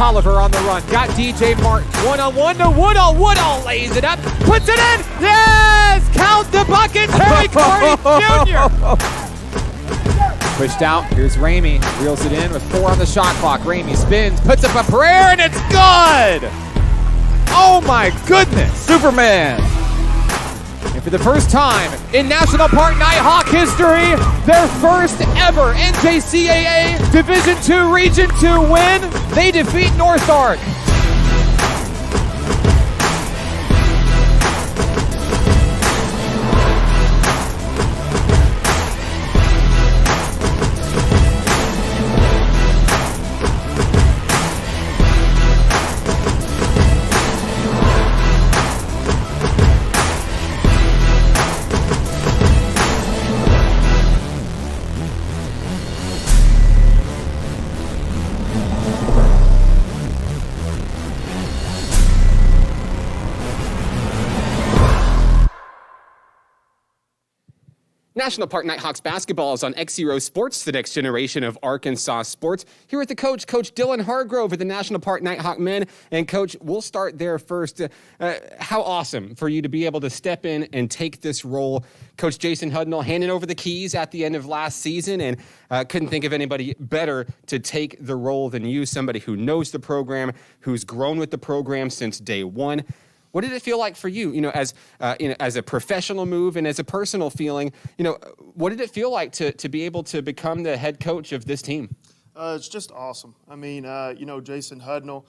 Oliver on the run. Got DJ Martin. One-on-one to Woodall. Woodall lays it up. Puts it in. Yes! Count the bucket. Terry Carney Jr. Pushed out. Here's Ramey. Reels it in with 4 on the shot clock. Ramey spins. Puts up a prayer, and it's good! Oh, my goodness. Superman. And for the first time in National Park Nighthawk history, their first ever NJCAA Division II Region II win, they defeat North Ark. National Park Nighthawks basketball is on XZero Sports, the next generation of Arkansas sports. Here with the coach, Coach Dylan Hargrove of the National Park Nighthawk men. And Coach, we'll start there first. How awesome for you to be able to step in and take this role. Coach Jason Hudnall handing over the keys at the end of last season, and couldn't think of anybody better to take the role than you, somebody who knows the program, who's grown with the program since day one. What did it feel like for you, as a professional move and as a personal feeling, what did it feel like to be able to become the head coach of this team? It's just awesome. I mean, Jason Hudnall,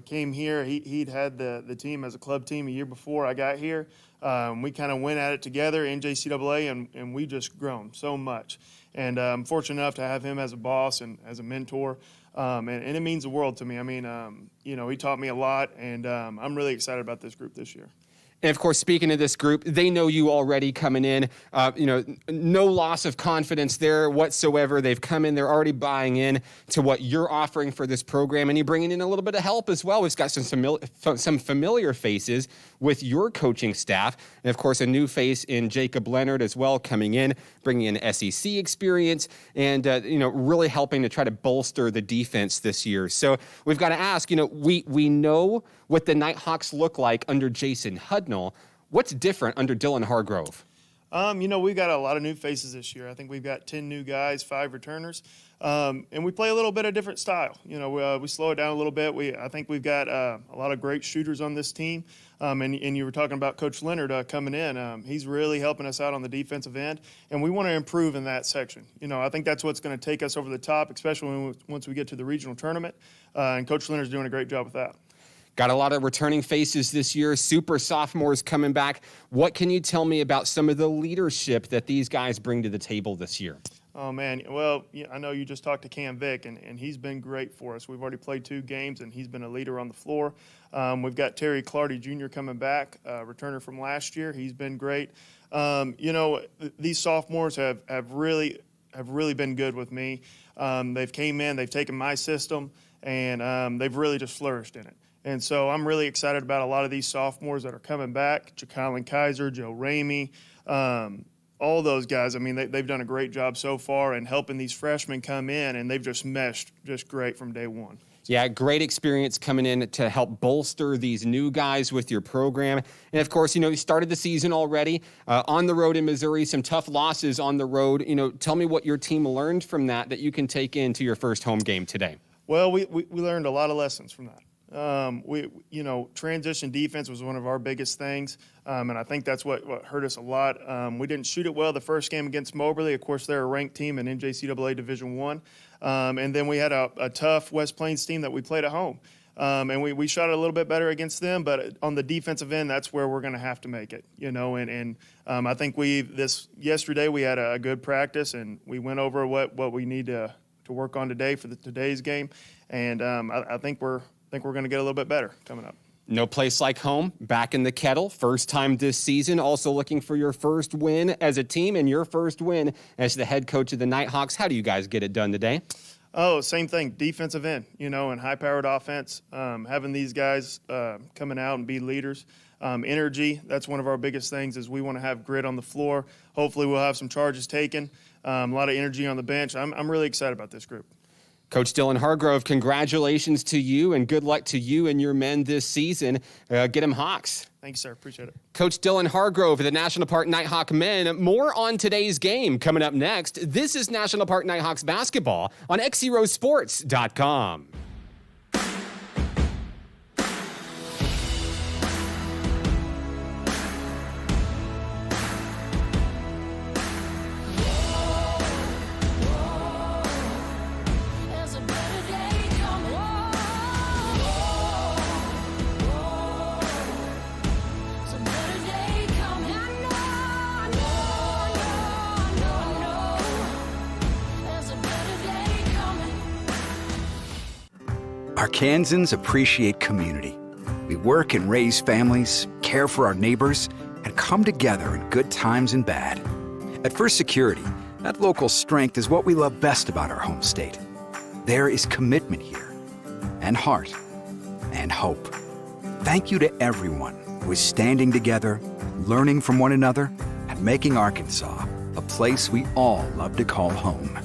came here. He'd had the team as a club team a year before I got here. We kind of went at it together in NJCAA, and we just grown so much. And I'm fortunate enough to have him as a boss and as a mentor. And it means the world to me. I mean, he taught me a lot, and I'm really excited about this group this year. And, of course, speaking of this group, they know you already coming in. No loss of confidence there whatsoever. They've come in. They're already buying in to what you're offering for this program, and you're bringing in a little bit of help as well. We've got some familiar faces with your coaching staff, and, of course, a new face in Jacob Leonard as well coming in, bringing in SEC experience and, really helping to try to bolster the defense this year. So we've got to ask, we know what the Nighthawks look like under Jason Hudnall. What's different under Dylan Hargrove? We've got a lot of new faces this year. I think we've got 10 new guys, 5 returners, and we play a little bit of different style. We slow it down a little bit. I think we've got a lot of great shooters on this team, and you were talking about Coach Leonard coming in. He's really helping us out on the defensive end, and we want to improve in that section. I think that's what's going to take us over the top, especially once we get to the regional tournament, and Coach Leonard's doing a great job with that. Got a lot of returning faces this year, super sophomores coming back. What can you tell me about some of the leadership that these guys bring to the table this year? Oh, man. Well, I know you just talked to Cam Vick, and he's been great for us. We've already played 2 games, and he's been a leader on the floor. We've got Terry Clardy Jr. coming back, returner from last year. He's been great. These sophomores have really been good with me. They've came in, they've taken my system, and they've really just flourished in it. And so I'm really excited about a lot of these sophomores that are coming back. Ja'Kylan Kaiser, Joe Ramey, all those guys. I mean, they've done a great job so far in helping these freshmen come in, and they've just meshed just great from day one. Yeah, great experience coming in to help bolster these new guys with your program. And, of course, you started the season already on the road in Missouri, some tough losses on the road. Tell me what your team learned from that you can take into your first home game today. Well, we learned a lot of lessons from that. Transition defense was one of our biggest things, and I think that's what hurt us a lot. We didn't shoot it well the first game against Moberly. Of course, they're a ranked team in NJCAA Division I. And then we had a tough West Plains team that we played at home. And we shot it a little bit better against them, but on the defensive end, that's where we're going to have to make it, I think yesterday we had a good practice, and we went over what we need to work on today for today's game. And I think we're going to get a little bit better coming up. No place like home, back in the Kettle, first time this season, also looking for your first win as a team and your first win as the head coach of the Nighthawks. How do you guys get it done today? Oh, same thing, defensive end, and high-powered offense, having these guys coming out and be leaders. Energy, that's one of our biggest things is we want to have grit on the floor. Hopefully we'll have some charges taken, a lot of energy on the bench. I'm really excited about this group. Coach Dylan Hargrove, congratulations to you and good luck to you and your men this season. Get them Hawks. Thanks, sir. Appreciate it. Coach Dylan Hargrove of the National Park Nighthawk men. More on today's game coming up next. This is National Park Nighthawks basketball on XZeroSports.com. Arkansans appreciate community. We work and raise families, care for our neighbors, and come together in good times and bad. At First Security, that local strength is what we love best about our home state. There is commitment here, and heart, and hope. Thank you to everyone who is standing together, learning from one another, and making Arkansas a place we all love to call home.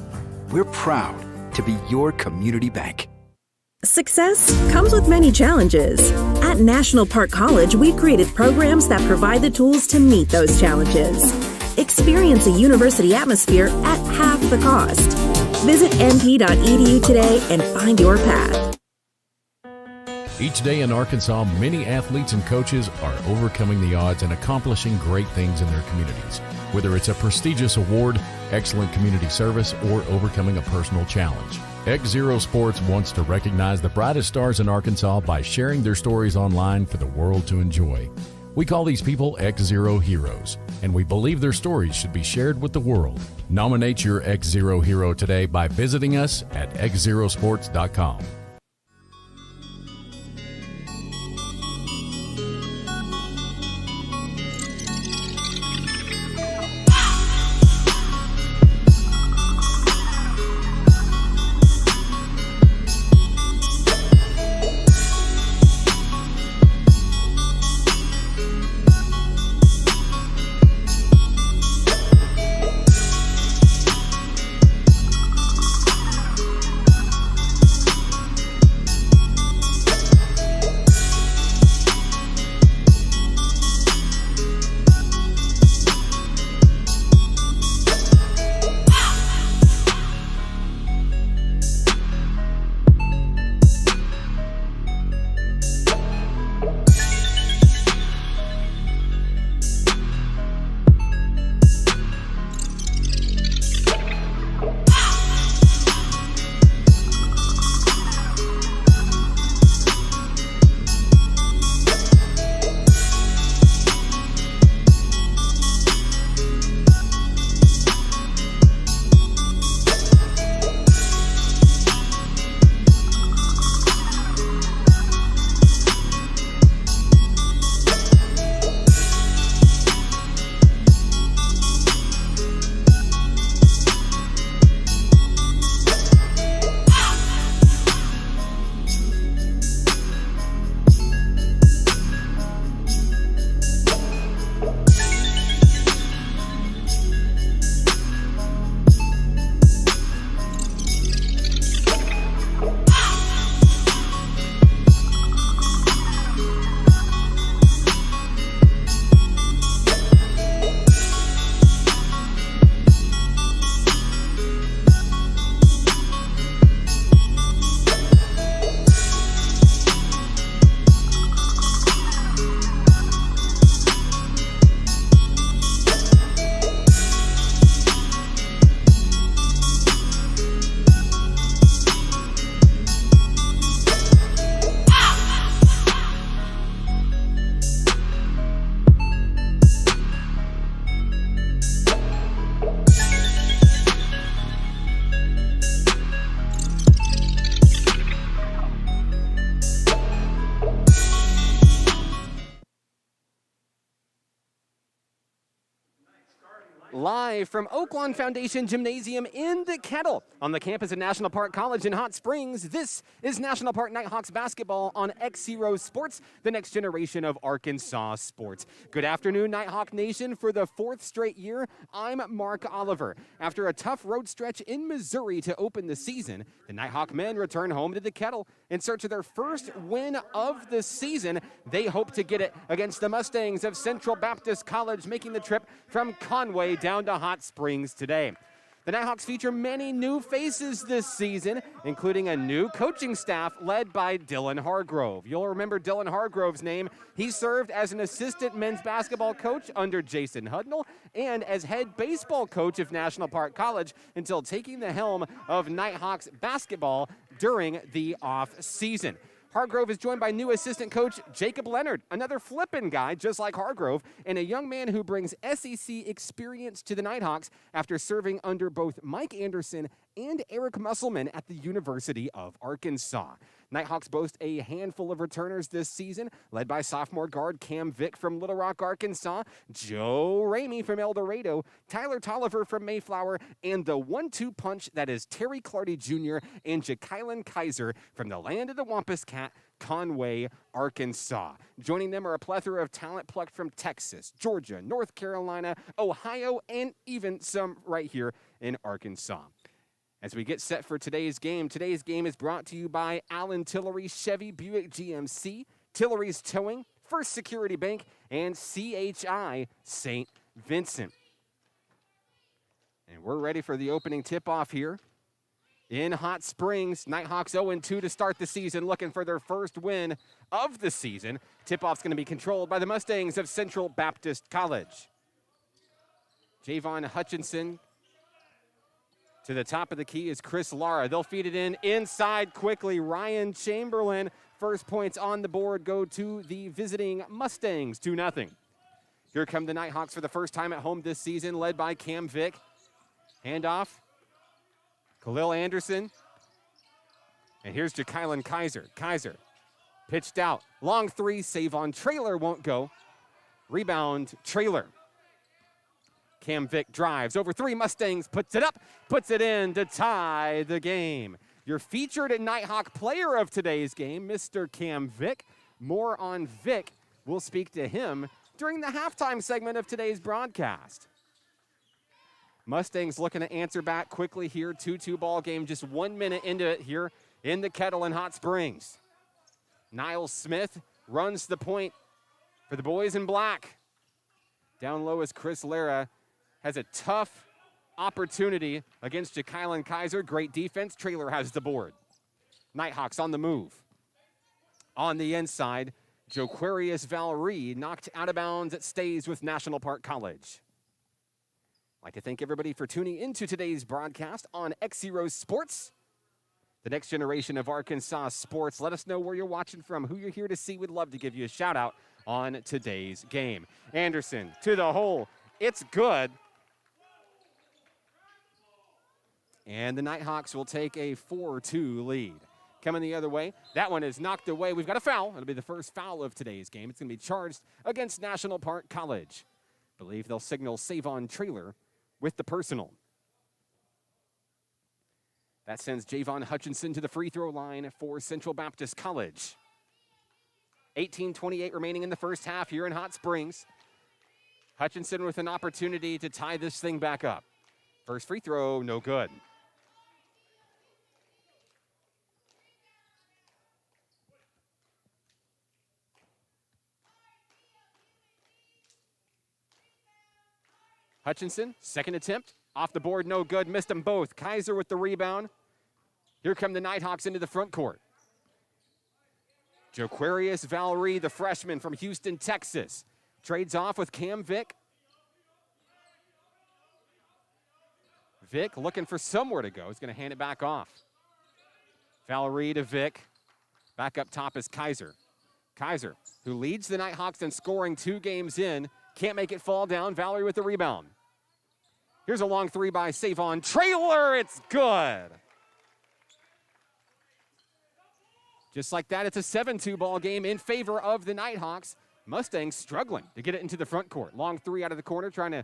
We're proud to be your community bank. Success comes with many challenges. At National Park College, we've created programs that provide the tools to meet those challenges. Experience a university atmosphere at half the cost. Visit np.edu today and find your path. Each day in Arkansas, many athletes and coaches are overcoming the odds and accomplishing great things in their communities. Whether it's a prestigious award, excellent community service, or overcoming a personal challenge. XZero Sports wants to recognize the brightest stars in Arkansas by sharing their stories online for the world to enjoy. We call these people XZero Heroes, and we believe their stories should be shared with the world. Nominate your XZero hero today by visiting us at XZeroSports.com. Live from Oaklawn Foundation Gymnasium in the Kettle on the campus of National Park College in Hot Springs, this is National Park Nighthawks basketball on XZero Sports, the next generation of Arkansas sports. Good afternoon, Nighthawk Nation. For the fourth straight year, I'm Mark Oliver. After a tough road stretch in Missouri to open the season, the Nighthawk men return home to the Kettle in search of their first win of the season. They hope to get it against the Mustangs of Central Baptist College, making the trip from Conway down to Hot Springs today. The Nighthawks feature many new faces this season, including a new coaching staff led by Dylan Hargrove. You'll remember Dylan Hargrove's name. He served as an assistant men's basketball coach under Jason Hudnall and as head baseball coach of National Park College until taking the helm of Nighthawks basketball during the off-season. Hargrove is joined by new assistant coach Jacob Leonard, another flippin' guy just like Hargrove, and a young man who brings SEC experience to the Nighthawks after serving under both Mike Anderson and Eric Musselman at the University of Arkansas. Nighthawks boast a handful of returners this season, led by sophomore guard Cam Vick from Little Rock, Arkansas, Joe Ramey from El Dorado, Tyler Tolliver from Mayflower, and the 1-2 punch that is Terry Clardy Jr. and Ja'Kylan Kaiser from the land of the Wampus Cat, Conway, Arkansas. Joining them are a plethora of talent plucked from Texas, Georgia, North Carolina, Ohio, and even some right here in Arkansas. As we get set for today's game is brought to you by Allen Tillery, Chevy Buick GMC, Tillery's Towing, First Security Bank, and CHI St. Vincent. And we're ready for the opening tip-off here in Hot Springs. Nighthawks 0-2 to start the season, looking for their first win of the season. Tip-off's going to be controlled by the Mustangs of Central Baptist College. Javon Hutchinson. To the top of the key is Chris Lara. They'll feed it in inside quickly. Ryan Chamberlain. First points on the board go to the visiting Mustangs, 2-0. Here come the Nighthawks for the first time at home this season, led by Cam Vick. Handoff. Khalil Anderson. And here's Ja'Kylan Kaiser. Kaiser pitched out. Long three, save on Trailer, won't go. Rebound, Trailer. Cam Vick drives over three. Mustangs puts it up, puts it in to tie the game. Your featured Nighthawk player of today's game, Mr. Cam Vick. More on Vick. We'll speak to him during the halftime segment of today's broadcast. Mustangs looking to answer back quickly here. 2-2 ball game, just 1 minute into it here in the Kettle in Hot Springs. Niles Smith runs the point for the boys in black. Down low is Chris Lara. Has a tough opportunity against Ja'Kylan Kaiser. Great defense. Trailer has the board. Nighthawks on the move. On the inside, Joquarius Valerie knocked out of bounds. It stays with National Park College. I'd like to thank everybody for tuning into today's broadcast on XZero Sports, the next generation of Arkansas sports. Let us know where you're watching from, who you're here to see. We'd love to give you a shout out on today's game. Anderson to the hole. It's good. And the Nighthawks will take a 4-2 lead. Coming the other way, that one is knocked away. We've got a foul. It'll be the first foul of today's game. It's going to be charged against National Park College. Believe they'll signal save on Trailer with the personal. That sends Javon Hutchinson to the free throw line for Central Baptist College. 18:28 remaining in the first half here in Hot Springs. Hutchinson with an opportunity to tie this thing back up. First free throw, no good. Hutchinson, second attempt, off the board, no good, missed them both. Kaiser with the rebound. Here come the Nighthawks into the front court. Joquarius Valerie, the freshman from Houston, Texas, trades off with Cam Vick. Vick looking for somewhere to go. He's going to hand it back off. Valerie to Vick. Back up top is Kaiser. Kaiser, who leads the Nighthawks in scoring 2 games in, can't make it fall down. Valerie with the rebound. Here's a long three by Savon Trailer. It's good. Just like that, it's a 7-2 ball game in favor of the Nighthawks. Mustangs struggling to get it into the front court. Long three out of the corner, trying to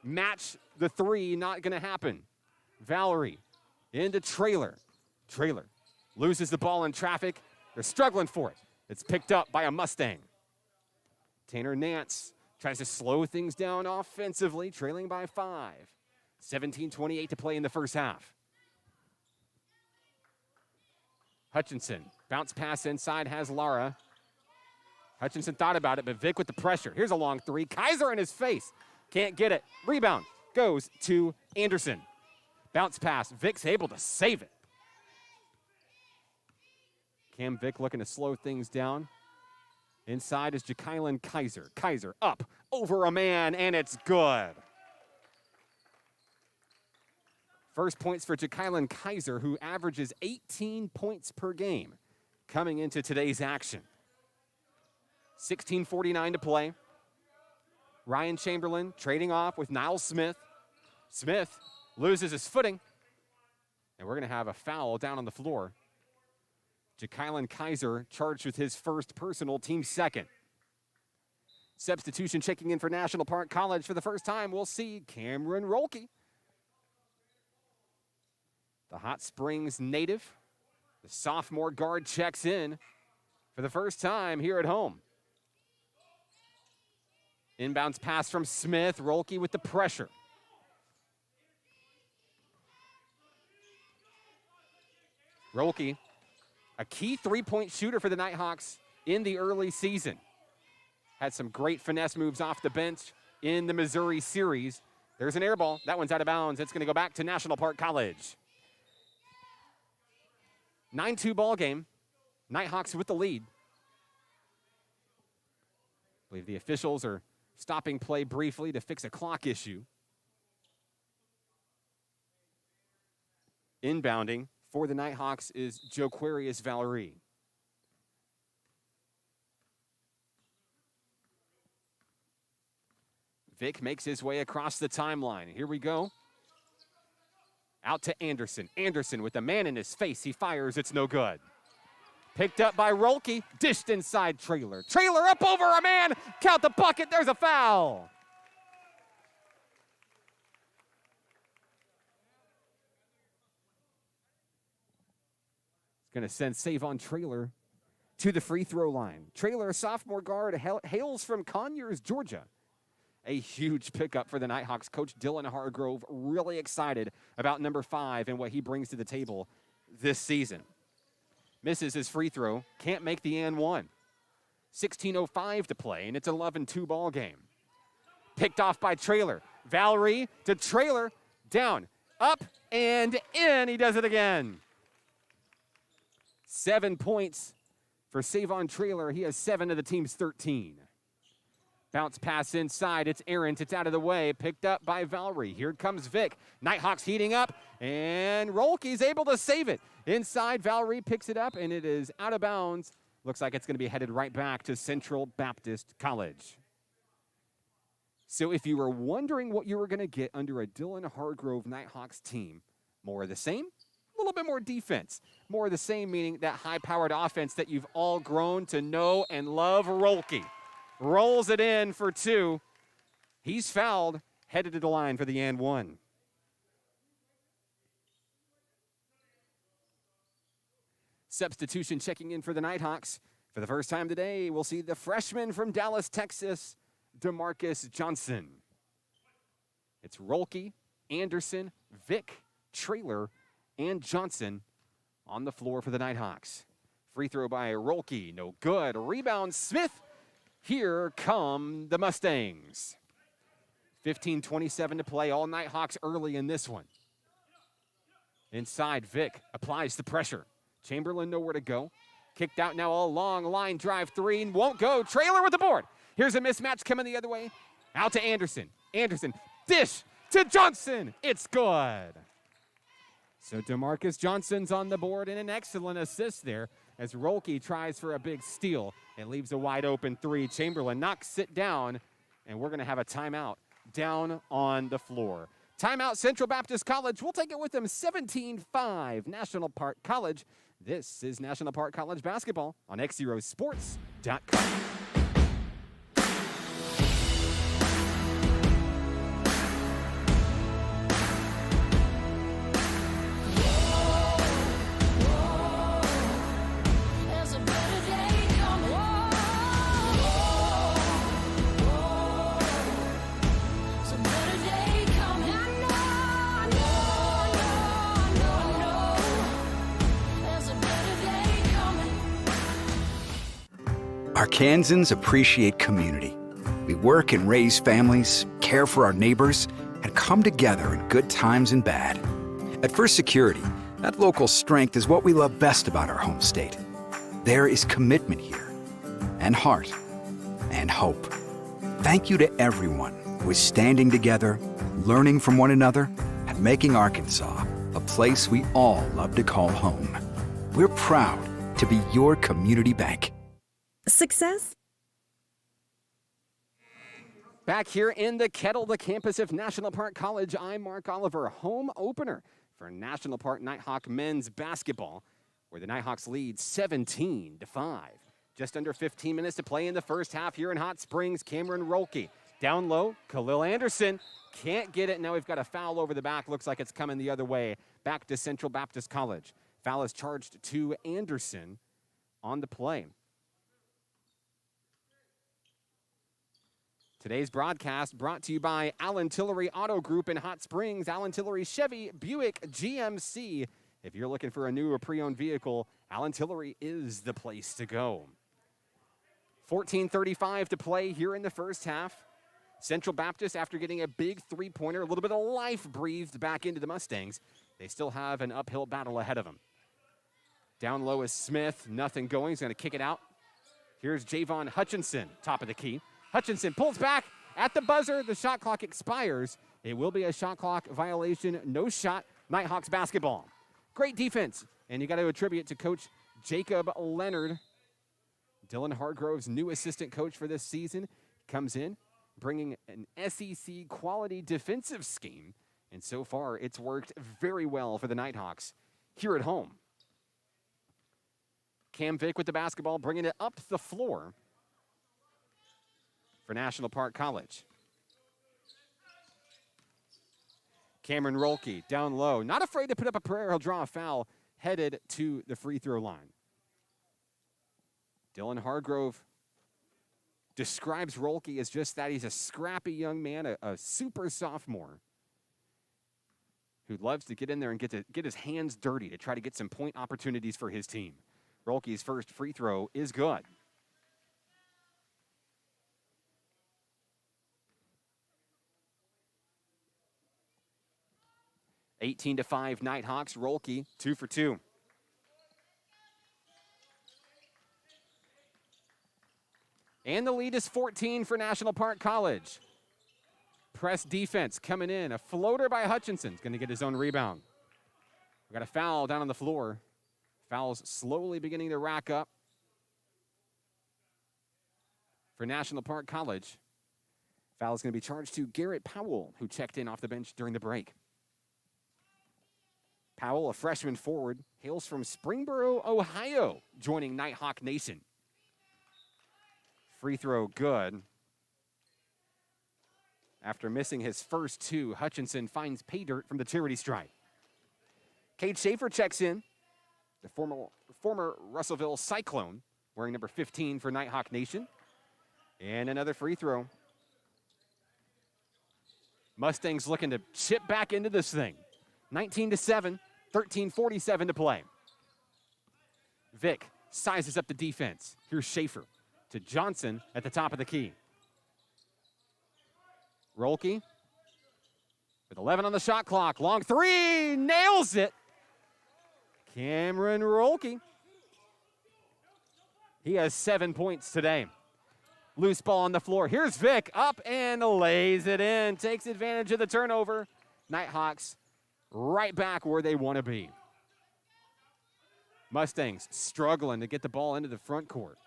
match the three, not going to happen. Valerie into Trailer. Trailer loses the ball in traffic. They're struggling for it. It's picked up by a Mustang. Tanner Nance tries to slow things down offensively, trailing by 5. 17:28 to play in the first half. Hutchinson, bounce pass inside, has Lara. Hutchinson thought about it, but Vic with the pressure. Here's a long three. Kaiser in his face. Can't get it. Rebound goes to Anderson. Bounce pass. Vic's able to save it. Cam Vic looking to slow things down. Inside is Ja'Kylan Kaiser. Kaiser up over a man, and it's good. First points for Ja'Kylan Kaiser, who averages 18 points per game coming into today's action. 16:49 to play. Ryan Chamberlain trading off with Niles Smith. Smith loses his footing, and we're going to have a foul down on the floor. Ja'Kylan Kaiser charged with his first personal, team second. Substitution checking in for National Park College for the first time. We'll see Cameron Rolke. The Hot Springs native, the sophomore guard, checks in for the first time here at home. Inbounds pass from Smith. Rolke with the pressure. Rolke, a key three-point shooter for the Nighthawks in the early season. Had some great finesse moves off the bench in the Missouri series. There's an air ball. That one's out of bounds. It's going to go back to National Park College. 9-2 ball game. Nighthawks with the lead. I believe the officials are stopping play briefly to fix a clock issue. Inbounding for the Nighthawks is Joquarius Valerie. Vic makes his way across the timeline. Here we go. Out to Anderson. Anderson with a man in his face. He fires. It's no good. Picked up by Rolke. Dished inside Trailer. Trailer up over a man. Count the bucket. There's a foul. It's going to send Savon Trailer to the free throw line. Trailer, a sophomore guard, hails from Conyers, Georgia. A huge pickup for the Nighthawks. Coach Dylan Hargrove really excited about number 5 and what he brings to the table this season. Misses his free throw. Can't make the and one. 16:05 to play, and it's an 11-2 ball game. Picked off by Trailer. Valerie to Trailer. Down, up, and in. He does it again. 7 points for Savon Trailer. He has 7 of the team's 13. Bounce pass inside. It's errant. It's out of the way. Picked up by Valerie. Here comes Vic. Nighthawks heating up, and Rolke's able to save it. Inside, Valerie picks it up, and it is out of bounds. Looks like it's going to be headed right back to Central Baptist College. So if you were wondering what you were going to get under a Dylan Hargrove Nighthawks team, more of the same, a little bit more defense. More of the same, meaning that high-powered offense that you've all grown to know and love. Rolke rolls it in for 2. He's fouled, headed to the line for the and one. Substitution checking in for the Nighthawks. For the first time today, we'll see the freshman from Dallas, Texas, DeMarcus Johnson. It's Rolke, Anderson, Vic, Trailer, and Johnson on the floor for the Nighthawks. Free throw by Rolke, no good. Rebound, Smith. Here come the Mustangs. 15:27 to play. All Nighthawks early in this one. Inside, Vic applies the pressure. Chamberlain nowhere to go. Kicked out now all long. Line drive 3 won't go. Trailer with the board. Here's a mismatch coming the other way. Out to Anderson. Anderson, dish to Johnson. It's good. So DeMarcus Johnson's on the board, and an excellent assist there as Rolke tries for a big steal and leaves a wide open 3. Chamberlain knocks it down, and we're going to have a timeout down on the floor. Timeout, Central Baptist College. We'll take it with them, 17-5, National Park College. This is National Park College basketball on XZeroSports.com. Kansans appreciate community. We work and raise families, care for our neighbors, and come together in good times and bad. At First Security, that local strength is what we love best about our home state. There is commitment here, and heart, and hope. Thank you to everyone who is standing together, learning from one another, and making Arkansas a place we all love to call home. We're proud to be your community bank. Success? Back here in the Kettle, the campus of National Park College, I'm Mark Oliver. Home opener for National Park Nighthawk men's basketball, where the Nighthawks lead 17-5. Just under 15 minutes to play in the first half here in Hot Springs. Cameron Rolke down low. Khalil Anderson can't get it. Now we've got a foul over the back. Looks like it's coming the other way. Back to Central Baptist College. Foul is charged to Anderson on the play. Today's broadcast brought to you by Allen Tillery Auto Group in Hot Springs, Allen Tillery Chevy, Buick, GMC. If you're looking for a new or pre-owned vehicle, Allen Tillery is the place to go. 14:35 to play here in the first half. Central Baptist, after getting a big three-pointer, a little bit of life breathed back into the Mustangs. They still have an uphill battle ahead of them. Down low is Smith, nothing going. He's going to kick it out. Here's Javon Hutchinson, top of the key. Hutchinson pulls back at the buzzer. The shot clock expires. It will be a shot clock violation. No shot. Nighthawks basketball. Great defense. And you got to attribute to Coach Jacob Leonard. Dylan Hargrove's new assistant coach for this season comes in, bringing an SEC quality defensive scheme. And so far, it's worked very well for the Nighthawks here at home. Cam Vick with the basketball, bringing it up the floor for National Park College. Cameron Rolke down low, not afraid to put up a prayer. He'll draw a foul, headed to the free throw line. Dylan Hargrove describes Rolke as just that. He's a scrappy young man, a super sophomore who loves to get in there and get his hands dirty to try to get some point opportunities for his team. Rolke's first free throw is good. (18-5) Nighthawks. Rolke 2 for 2. And the lead is 14 for National Park College. Press defense coming in. A floater by Hutchinson's going to get his own rebound. We've got a foul down on the floor. Fouls slowly beginning to rack up for National Park College. Foul is going to be charged to Garrett Powell, who checked in off the bench during the break. Powell, a freshman forward, hails from Springboro, Ohio, joining Nighthawk Nation. Free throw good. After missing his first two, Hutchinson finds pay dirt from the charity stripe. Cade Schaefer checks in, the former Russellville Cyclone, wearing number 15 for Nighthawk Nation. And another free throw. Mustangs looking to chip back into this thing. 19-7, 13:47 to play. Vick sizes up the defense. Here's Schaefer to Johnson at the top of the key. Rolke with 11 on the shot clock. Long three, nails it. Cameron Rolke. He has 7 points today. Loose ball on the floor. Here's Vick up and lays it in. Takes advantage of the turnover. Nighthawks right back where they want to be. Mustangs struggling to get the ball into the front court.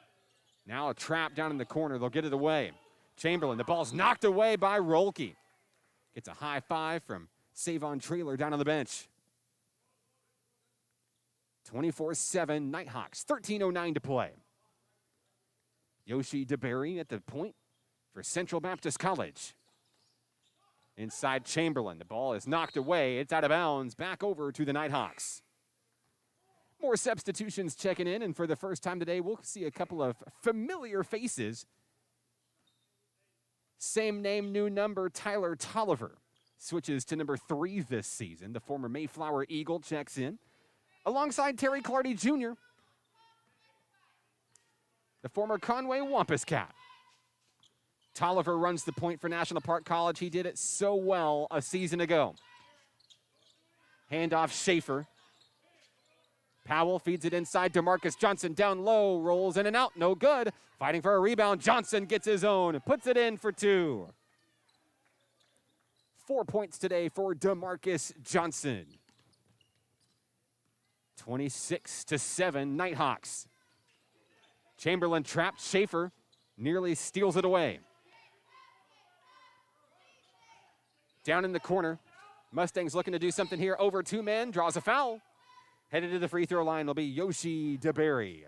Now a trap down in the corner. They'll get it away. Chamberlain, the ball's knocked away by Rolke. Gets a high five from Savon Traylor down on the bench. 24-7 Nighthawks, 13:09 to play. Yoshi DeBerry at the point for Central Baptist College. Inside Chamberlain, the ball is knocked away. It's out of bounds, back over to the Nighthawks. More substitutions checking in, and for the first time today, we'll see a couple of familiar faces. Same name, new number, Tyler Tolliver switches to number 3 this season. The former Mayflower Eagle checks in, alongside Terry Clardy Jr. the former Conway Wampus Cat. Tolliver runs the point for National Park College. He did it so well a season ago. Handoff Schaefer. Powell feeds it inside. DeMarcus Johnson down low, rolls in and out, no good. Fighting for a rebound. Johnson gets his own, puts it in for 2. 4 points today for DeMarcus Johnson. 26-7, Nighthawks. Chamberlain trapped. Schaefer nearly steals it away. Down in the corner, Mustangs looking to do something here. Over 2 men, draws a foul. Headed to the free throw line will be Yoshi DeBerry.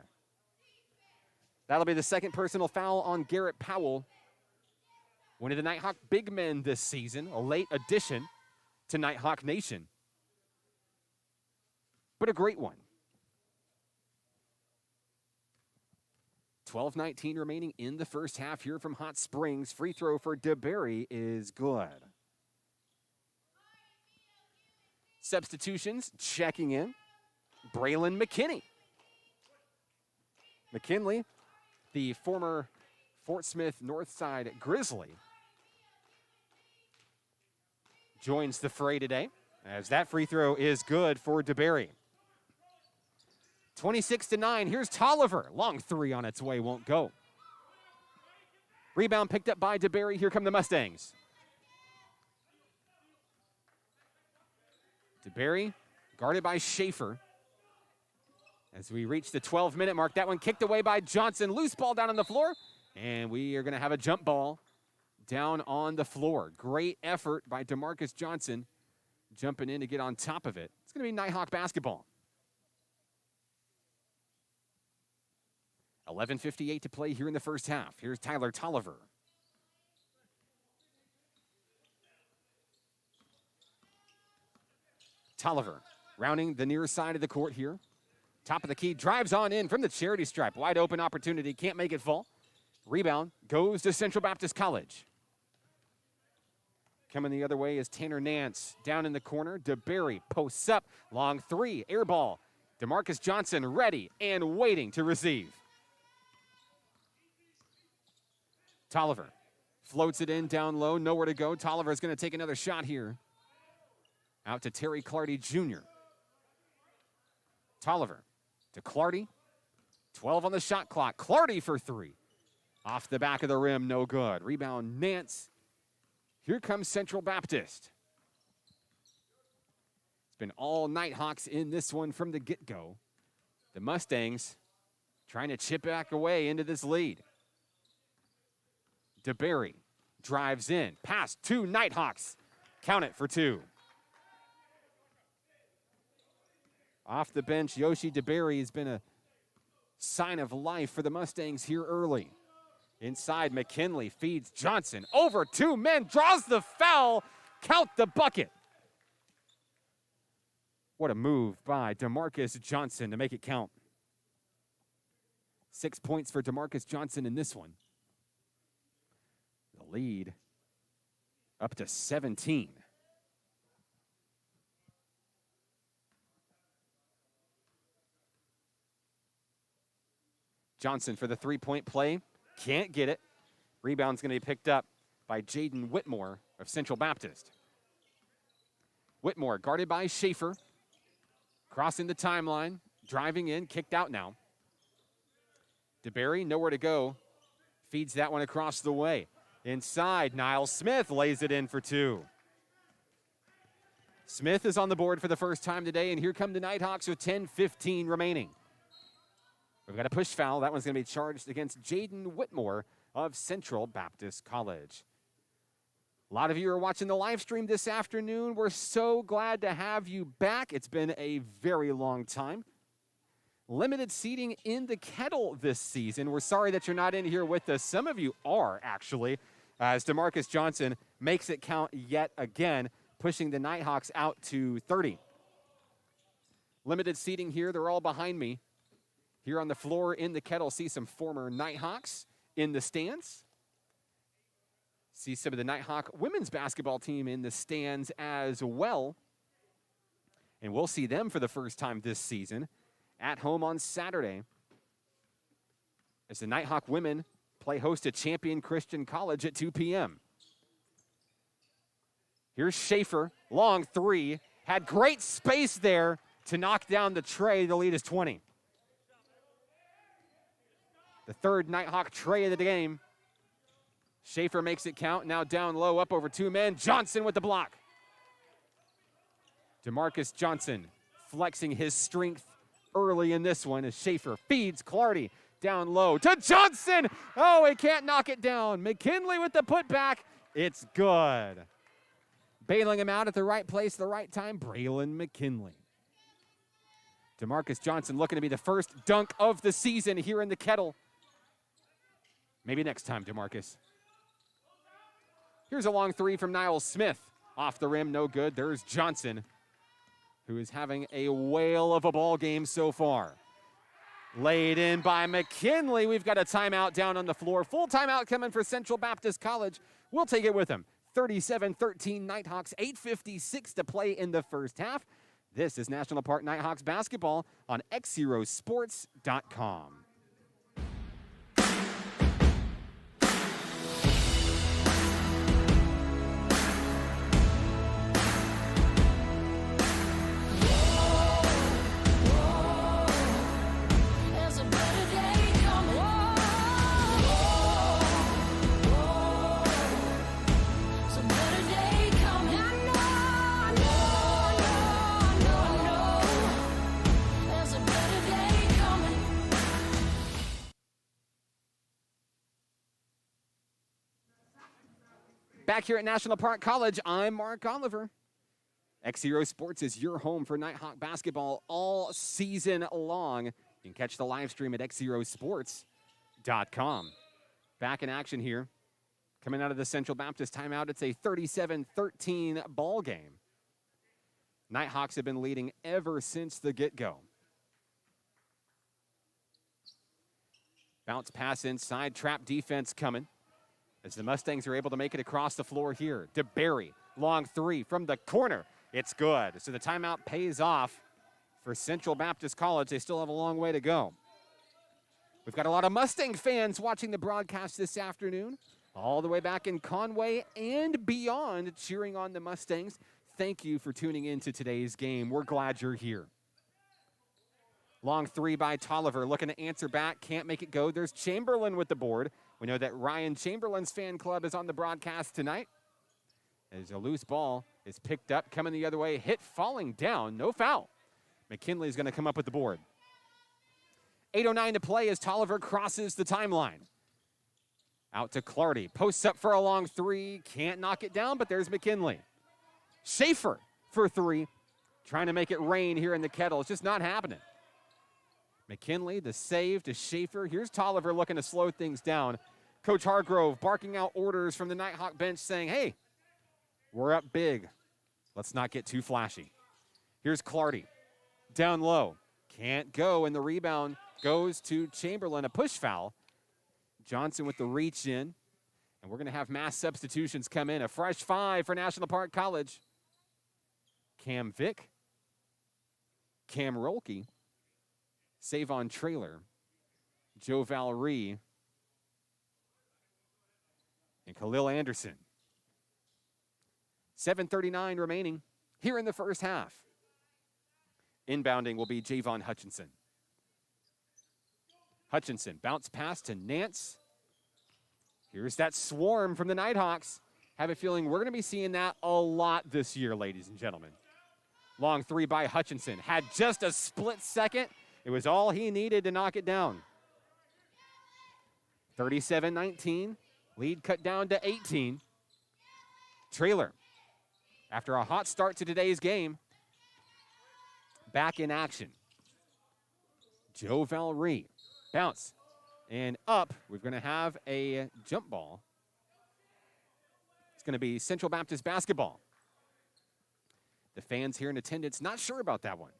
That'll be the second personal foul on Garrett Powell. One of the Nighthawk big men this season, a late addition to Nighthawk Nation. But a great one. 12:19 remaining in the first half here from Hot Springs. Free throw for DeBerry is good. Substitutions checking in. Braylon McKinney. McKinley, the former Fort Smith Northside Grizzly, joins the fray today as that free throw is good for DeBerry. 26-9, here's Tolliver. Long 3 on its way, won't go. Rebound picked up by DeBerry. Here come the Mustangs. DeBerry guarded by Schaefer. As we reach the 12-minute mark, that one kicked away by Johnson. Loose ball down on the floor, and we are going to have a jump ball down on the floor. Great effort by DeMarcus Johnson jumping in to get on top of it. It's going to be Nighthawk basketball. 11:58 to play here in the first half. Here's Tyler Tolliver. Tolliver rounding the near side of the court here. Top of the key, drives on in from the charity stripe. Wide open opportunity, can't make it fall. Rebound goes to Central Baptist College. Coming the other way is Tanner Nance. Down in the corner, DeBerry posts up. Long 3, air ball. DeMarcus Johnson ready and waiting to receive. Tolliver floats it in down low, nowhere to go. Tolliver is going to take another shot here. Out to Terry Clardy Jr. Tolliver to Clardy. 12 on the shot clock. Clardy for 3. Off the back of the rim, no good. Rebound, Nance. Here comes Central Baptist. It's been all Nighthawks in this one from the get-go. The Mustangs trying to chip back away into this lead. DeBerry drives in. Pass to Nighthawks. Count it for 2. Off the bench, Yoshi DeBerry has been a sign of life for the Mustangs here early. Inside, McKinley feeds Johnson. Over 2 men, draws the foul. Count the bucket. What a move by DeMarcus Johnson to make it count. 6 points for DeMarcus Johnson in this one. The lead up to 17. Johnson for the 3-point play. Can't get it. Rebound's going to be picked up by Jaden Whitmore of Central Baptist. Whitmore guarded by Schaefer. Crossing the timeline. Driving in. Kicked out now. DeBerry, nowhere to go. Feeds that one across the way. Inside, Niles Smith lays it in for 2. Smith is on the board for the first time today, and here come the Nighthawks with 10:15 remaining. We've got a push foul. That one's going to be charged against Jaden Whitmore of Central Baptist College. A lot of you are watching the live stream this afternoon. We're so glad to have you back. It's been a very long time. Limited seating in the Kettle this season. We're sorry that you're not in here with us. Some of you are, actually, as DeMarcus Johnson makes it count yet again, pushing the Nighthawks out to 30. Limited seating here. They're all behind me. Here on the floor in the Kettle, see some former Nighthawks in the stands. See some of the Nighthawk women's basketball team in the stands as well. And we'll see them for the first time this season at home on Saturday as the Nighthawk women play host to Champion Christian College at 2 p.m. Here's Schaefer, long three. Had great space there to knock down the tray. The lead is 20. The third Nighthawk tray of the game. Schaefer makes it count. Now down low, up over two men. Johnson with the block. DeMarcus Johnson flexing his strength early in this one as Schaefer feeds Clardy down low to Johnson. Oh, he can't knock it down. McKinley with the putback. It's good. Bailing him out at the right place, the right time, Braylon McKinley. DeMarcus Johnson looking to be the first dunk of the season here in the Kettle. Maybe next time, DeMarcus. Here's a long three from Niles Smith. Off the rim, no good. There's Johnson, who is having a whale of a ball game so far. Laid in by McKinley. We've got a timeout down on the floor. Full timeout coming for Central Baptist College. We'll take it with them. 37-13 Nighthawks, 8:56 to play in the first half. This is National Park Nighthawks basketball on XZeroSports.com. Back here at National Park College, I'm Mark Oliver. XZero Sports is your home for Nighthawk basketball all season long. You can catch the live stream at XZeroSports.com. Back in action here. Coming out of the Central Baptist timeout, it's a 37-13 ball game. Nighthawks have been leading ever since the get-go. Bounce pass inside, trap defense coming. As the Mustangs are able to make it across the floor here. DeBerry, long three from the corner. It's good. So the timeout pays off for Central Baptist College. They still have a long way to go. We've got a lot of Mustang fans watching the broadcast this afternoon, all the way back in Conway and beyond, cheering on the Mustangs. Thank you for tuning in to today's game. We're glad you're here. Long three by Tolliver, looking to answer back, can't make it go. There's Chamberlain with the board. We know that Ryan Chamberlain's fan club is on the broadcast tonight. As a loose ball is picked up, coming the other way, hit falling down, no foul. McKinley's going to come up with the board. 8:09 to play as Tolliver crosses the timeline. Out to Clardy, posts up for a long three, can't knock it down, but there's McKinley. Schaefer for three, trying to make it rain here in the Kettle. It's just not happening. McKinley, the save to Schaefer. Here's Tolliver looking to slow things down. Coach Hargrove barking out orders from the Nighthawk bench saying, hey, we're up big. Let's not get too flashy. Here's Clardy, down low. Can't go, and the rebound goes to Chamberlain, a push foul. Johnson with the reach in, and we're going to have mass substitutions come in. A fresh five for National Park College. Cam Vick, Cam Rolke, Savon Traylor, Joe Valerie, and Khalil Anderson. 7:39 remaining here in the first half. Inbounding will be Javon Hutchinson. Hutchinson, bounce pass to Nance. Here's that swarm from the Nighthawks. Have a feeling we're going to be seeing that a lot this year, ladies and gentlemen. Long three by Hutchinson. Had just a split second. It was all he needed to knock it down. 37-19. Lead cut down to 18. Traylor, after a hot start to today's game, back in action. Joe Valerie, bounce, and up. We're going to have a jump ball. It's going to be Central Baptist basketball. The fans here in attendance not sure about that one.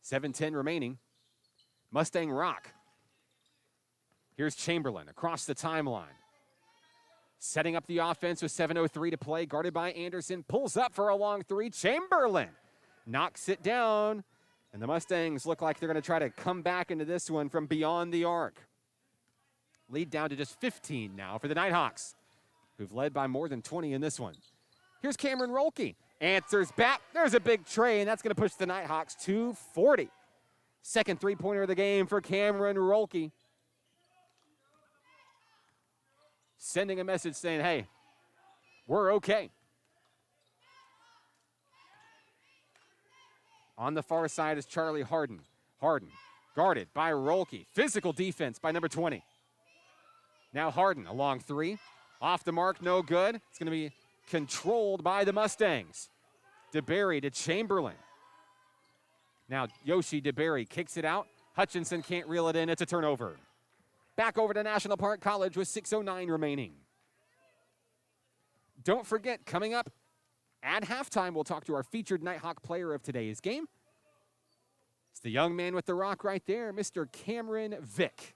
7:10 remaining. Mustang rock. Here's Chamberlain across the timeline. Setting up the offense with 7:03 to play, guarded by Anderson. Pulls up for a long three. Chamberlain knocks it down. And the Mustangs look like they're going to try to come back into this one from beyond the arc. Lead down to just 15 now for the Nighthawks, who've led by more than 20 in this one. Here's Cameron Rolke. Answers back. There's a big tray, and that's going to push the Nighthawks to 40. Second three-pointer of the game for Cameron Rolke. Sending a message saying, hey, we're okay. On the far side is Charlie Harden. Harden guarded by Rolke. Physical defense by number 20. Now Harden, a long three. Off the mark, no good. It's going to be controlled by the Mustangs. DeBerry to Chamberlain. Now Yoshi DeBerry kicks it out. Hutchinson can't reel it in. It's a turnover. Back over to National Park College with 6:09 remaining. Don't forget, coming up at halftime, we'll talk to our featured Nighthawk player of today's game. It's the young man with the rock right there, Mr. Cameron Vick.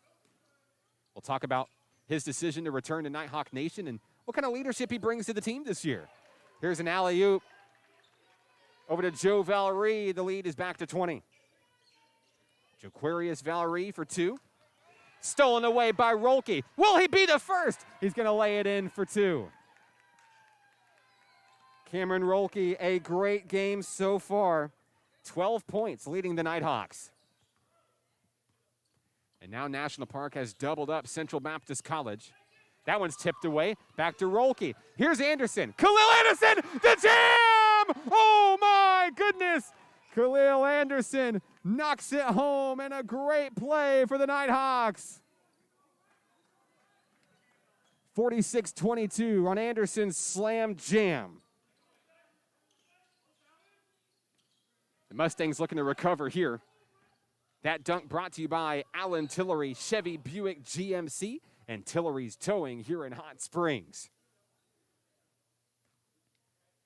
We'll talk about his decision to return to Nighthawk Nation and what kind of leadership he brings to the team this year. Here's an alley-oop over to Joe Valerie. The lead is back to 20. Jaquarius Valerie for two. Stolen away by Rolke. Will he be the first? He's going to lay it in for two. Cameron Rolke, a great game so far. 12 points leading the Nighthawks. And now National Park has doubled up Central Baptist College. That one's tipped away. Back to Rolke. Here's Anderson. Khalil Anderson, the jam! Oh my goodness! Khalil Anderson knocks it home, and a great play for the Nighthawks. 46-22 on Anderson's slam jam. The Mustangs looking to recover here. That dunk brought to you by Allen Tillery, Chevy Buick GMC, and Tillery's Towing here in Hot Springs.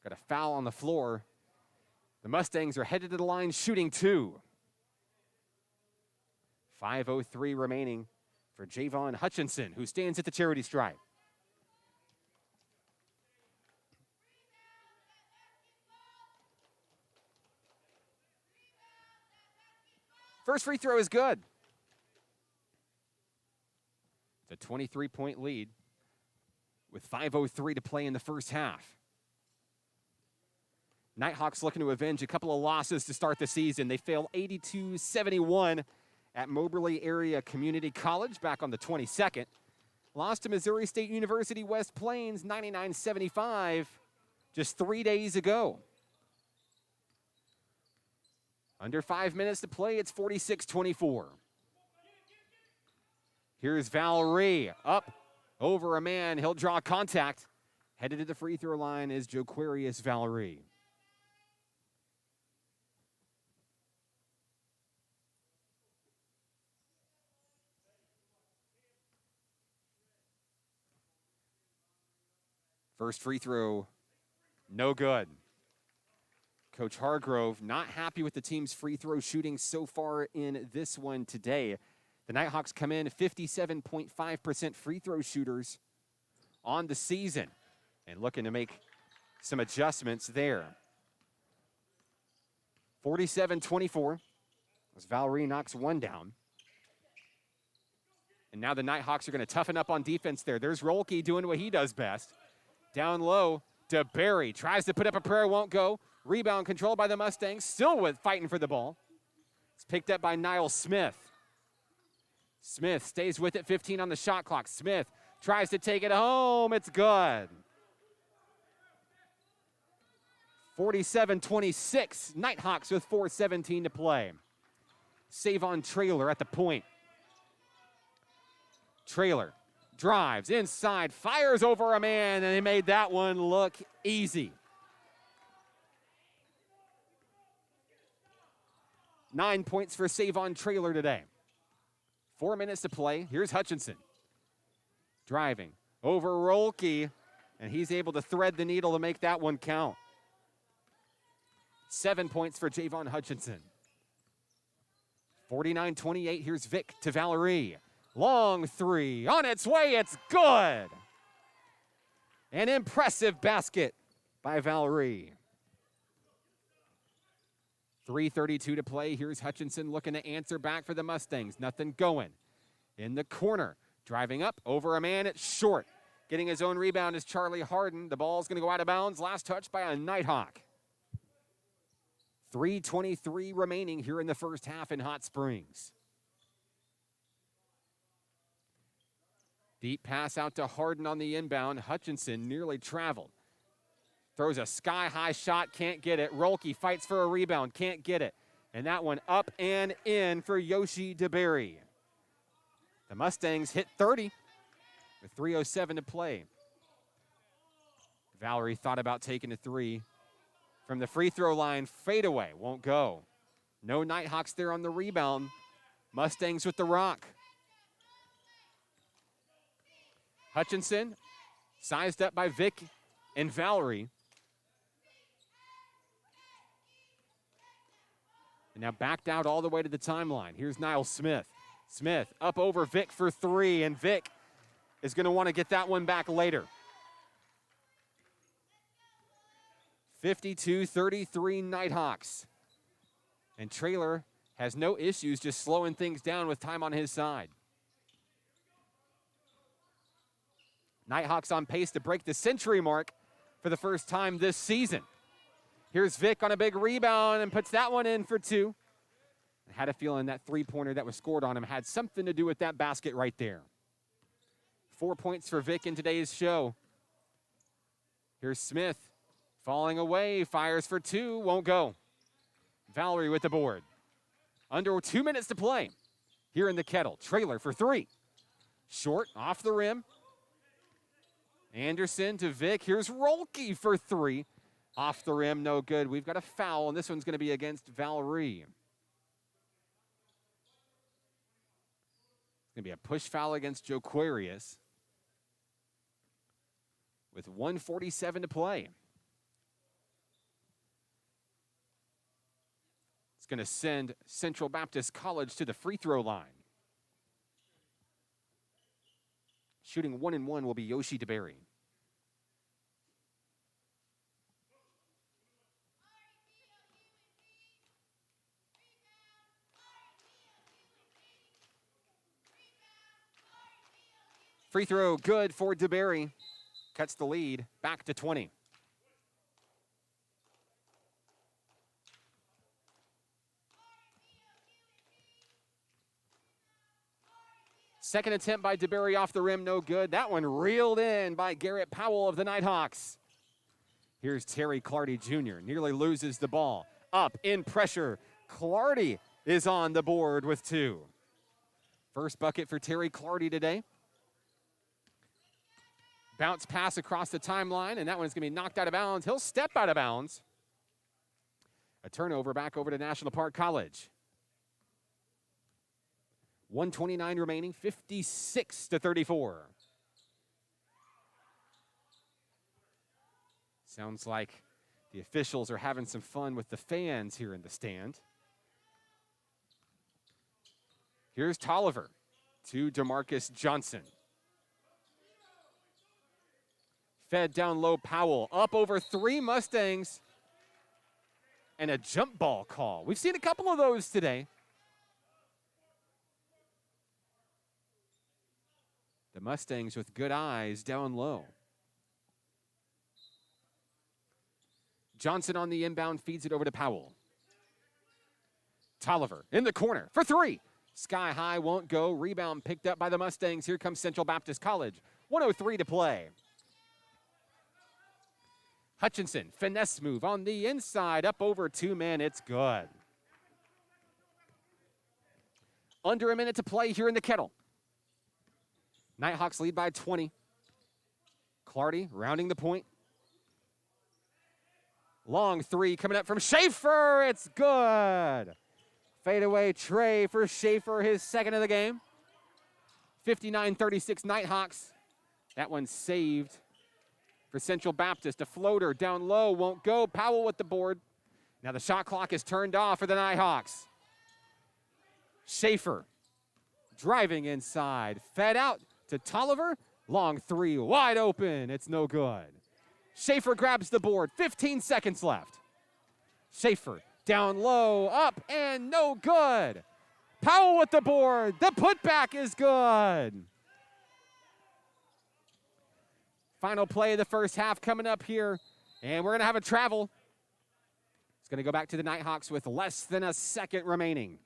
Got a foul on the floor. The Mustangs are headed to the line shooting two. 5:03 remaining for Javon Hutchinson, who stands at the charity stripe. First free throw is good. It's a 23-point lead with 5:03 to play in the first half. Nighthawks looking to avenge a couple of losses to start the season. They fail 82-71 at Moberly Area Community College back on the 22nd. Lost to Missouri State University West Plains 99-75 just 3 days ago. Under 5 minutes to play, it's 46-24. Here's Valerie up over a man. He'll draw contact. Headed to the free throw line is Jaquarius Valerie. First free throw, no good. Coach Hargrove not happy with the team's free throw shooting so far in this one today. The Nighthawks come in 57.5% free throw shooters on the season and looking to make some adjustments there. 47-24 as Valerie knocks one down. And now the Nighthawks are going to toughen up on defense there. There's Rolke doing what he does best. Down low, DeBerry tries to put up a prayer, won't go. Rebound controlled by the Mustangs, still fighting for the ball. It's picked up by Niall Smith. Smith stays with it, 15 on the shot clock. Smith tries to take it home, it's good. 47-26, Nighthawks with 4:17 to play. Savon Traylor at the point. Traylor drives inside, fires over a man, and they made that one look easy. 9 points for Savon Traylor today. 4 minutes to play. Here's Hutchinson. Driving over Rolke, and he's able to thread the needle to make that one count. 7 points for Javon Hutchinson. 49-28, here's Vick to Valerie. Long three, on its way, it's good. An impressive basket by Valerie. 3:32 to play. Here's Hutchinson looking to answer back for the Mustangs. Nothing going. In the corner, Driving up, over a man, it's short. Getting his own rebound is Charlie Harden. The ball's going to go out of bounds. Last touch by a Nighthawk. 3:23 remaining here in the first half in Hot Springs. Deep pass out to Harden on the inbound. Hutchinson nearly traveled. Throws a sky-high shot, can't get it. Rolke fights for a rebound, can't get it. And that one up and in for Yoshi DeBerry. The Mustangs hit 30 with 3:07 to play. Valerie thought about taking a three. From the free throw line, fadeaway, won't go. No Nighthawks there on the rebound. Mustangs with the rock. Hutchinson, sized up by Vic and Valerie. And now backed out all the way to the timeline. Here's Niles Smith. Smith up over Vic for three, and Vic is going to want to get that one back later. 52-33 Nighthawks. And Traylor has no issues just slowing things down with time on his side. Nighthawks on pace to break the century mark for the first time this season. Here's Vic on a big rebound and puts that one in for two. I had a feeling that three-pointer that was scored on him had something to do with that basket right there. 4 points for Vic in today's show. Here's Smith. Falling away, fires for two, won't go. Valerie with the board. Under 2 minutes to play here in the Kettle. Traylor for three. Short, off the rim. Anderson to Vic. Here's Rolke for three. Off the rim, no good. We've got a foul, and this one's going to be against Valerie. It's going to be a push foul against Joquarius with 1:47 to play. Going to send Central Baptist College to the free throw line. Shooting 1 and 1 will be Yoshi DeBerry. Free throw good for DeBerry. Cuts the lead back to 20. Second attempt by DeBerry off the rim, no good. That one reeled in by Garrett Powell of the Nighthawks. Here's Terry Clardy Jr. Nearly loses the ball. Up in pressure. Clardy is on the board with two. First bucket for Terry Clardy today. Bounce pass across the timeline, and that one's going to be knocked out of bounds. He'll step out of bounds. A turnover back over to National Park College. 1:29 remaining, 56-34. Sounds like the officials are having some fun with the fans here in the stand. Here's Tolliver to DeMarcus Johnson. Fed down low, Powell up over three Mustangs. And a jump ball call. We've seen a couple of those today. The Mustangs with good eyes down low. Johnson on the inbound feeds it over to Powell. Tolliver in the corner for three. Sky high, won't go. Rebound picked up by the Mustangs. Here comes Central Baptist College. 1:03 to play. Hutchinson, finesse move on the inside, up over two men. It's good. Under a minute to play here in the Kettle. Nighthawks lead by 20. Clardy rounding the point. Long three coming up from Schaefer. It's good. Fadeaway tray for Schaefer, his second of the game. 59-36 Nighthawks. That one saved for Central Baptist. A floater down low, won't go. Powell with the board. Now the shot clock is turned off for the Nighthawks. Schaefer driving inside. Fed out to Tolliver. Long three, wide open. It's no good. Schaefer grabs the board. 15 seconds left. Schaefer down low, up, and no good. Powell with the board. The putback is good. Final play of the first half coming up here, and we're going to have a travel. It's going to go back to the Nighthawks with less than a second remaining.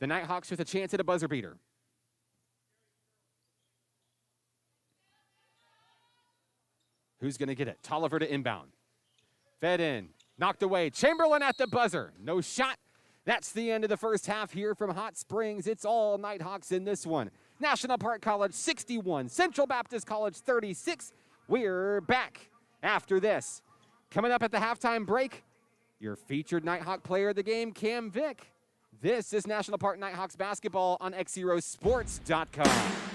The Nighthawks with a chance at a buzzer beater. Who's going to get it? Tolliver to inbound. Fed in. Knocked away. Chamberlain at the buzzer. No shot. That's the end of the first half here from Hot Springs. It's all Nighthawks in this one. National Park College 61. Central Baptist College 36. We're back after this. Coming up at the halftime break, your featured Nighthawk player of the game, Cam Vick. This is National Park Nighthawks basketball on XZeroSports.com.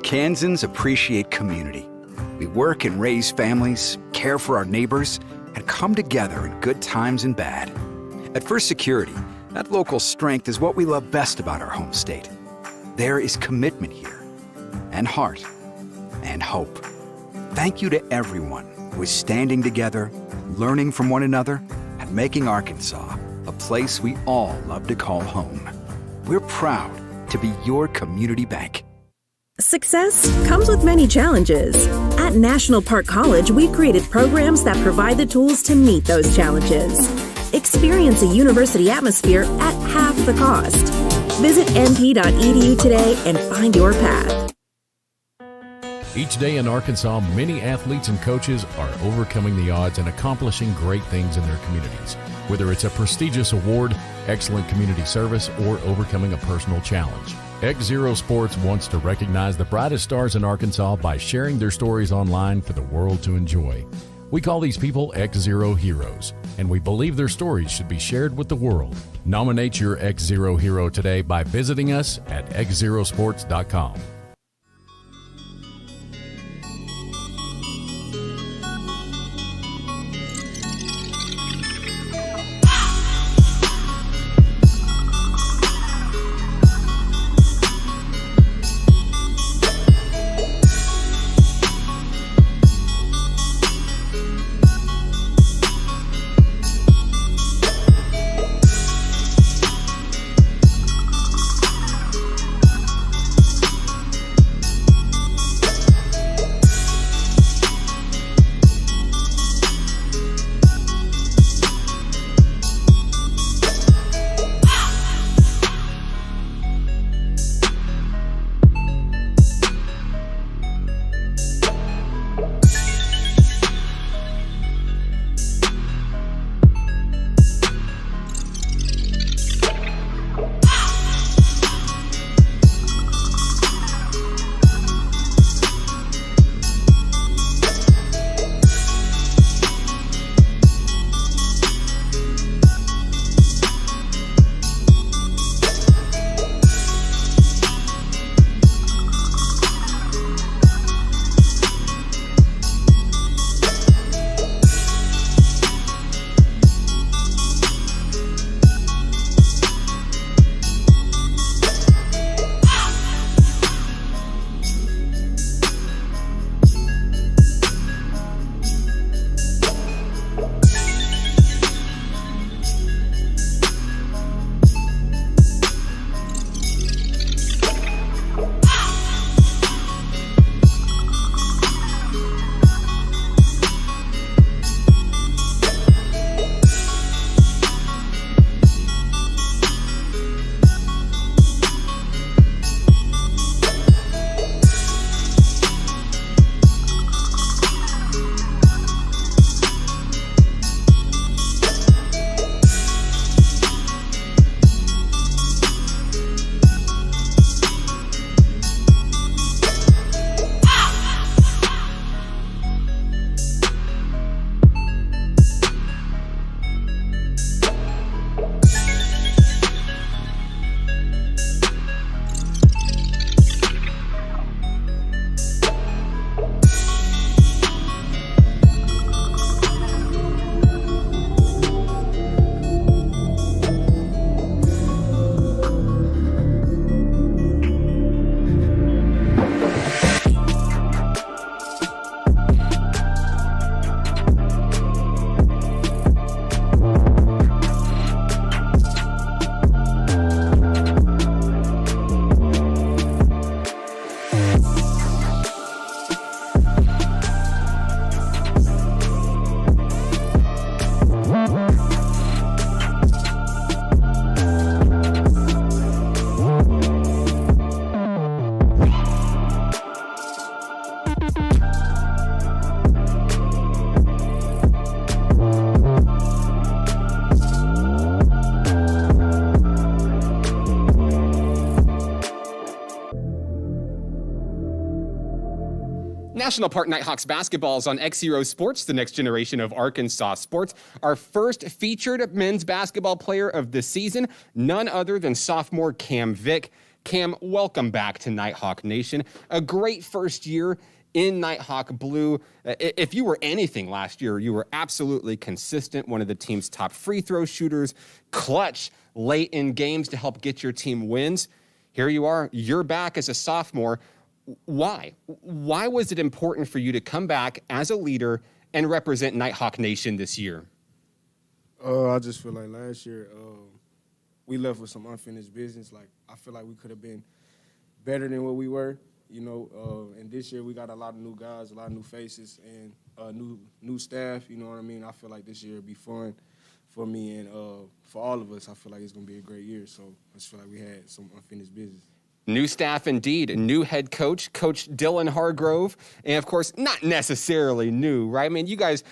Arkansans appreciate community. We work and raise families, care for our neighbors, and come together in good times and bad. At First Security, that local strength is what we love best about our home state. There is commitment here, and heart, and hope. Thank you to everyone who is standing together, learning from one another, and making Arkansas a place we all love to call home. We're proud to be your community bank. Success comes with many challenges. At National Park College, we've created programs that provide the tools to meet those challenges. Experience a university atmosphere at half the cost. Visit mp.edu today and find your path. Each day in Arkansas, many athletes and coaches are overcoming the odds and accomplishing great things in their communities. Whether it's a prestigious award, excellent community service, or overcoming a personal challenge. XZero Sports wants to recognize the brightest stars in Arkansas by sharing their stories online for the world to enjoy. We call these people XZero Heroes, and we believe their stories should be shared with the world. Nominate your XZero Hero today by visiting us at XZeroSports.com. National Park Nighthawks basketball is on XZero Sports, the next generation of Arkansas sports. Our first featured men's basketball player of the season, none other than sophomore Cam Vick. Cam, welcome back to Nighthawk Nation. A great first year in Nighthawk blue. If you were anything last year, you were absolutely consistent, one of the team's top free throw shooters, clutch late in games to help get your team wins. Here you are, you're back as a sophomore. Why? Why was it important for you to come back as a leader and represent Nighthawk Nation this year? I just feel like last year we left with some unfinished business. Like, I feel like we could have been better than what we were, you know. And this year we got a lot of new guys, a lot of new faces, and new staff. You know what I mean? I feel like this year will be fun for me and for all of us. I feel like it's going to be a great year. So I just feel like we had some unfinished business. New staff indeed, a new head coach, Coach Dylan Hargrove, and of course, not necessarily new, right? I mean, you guys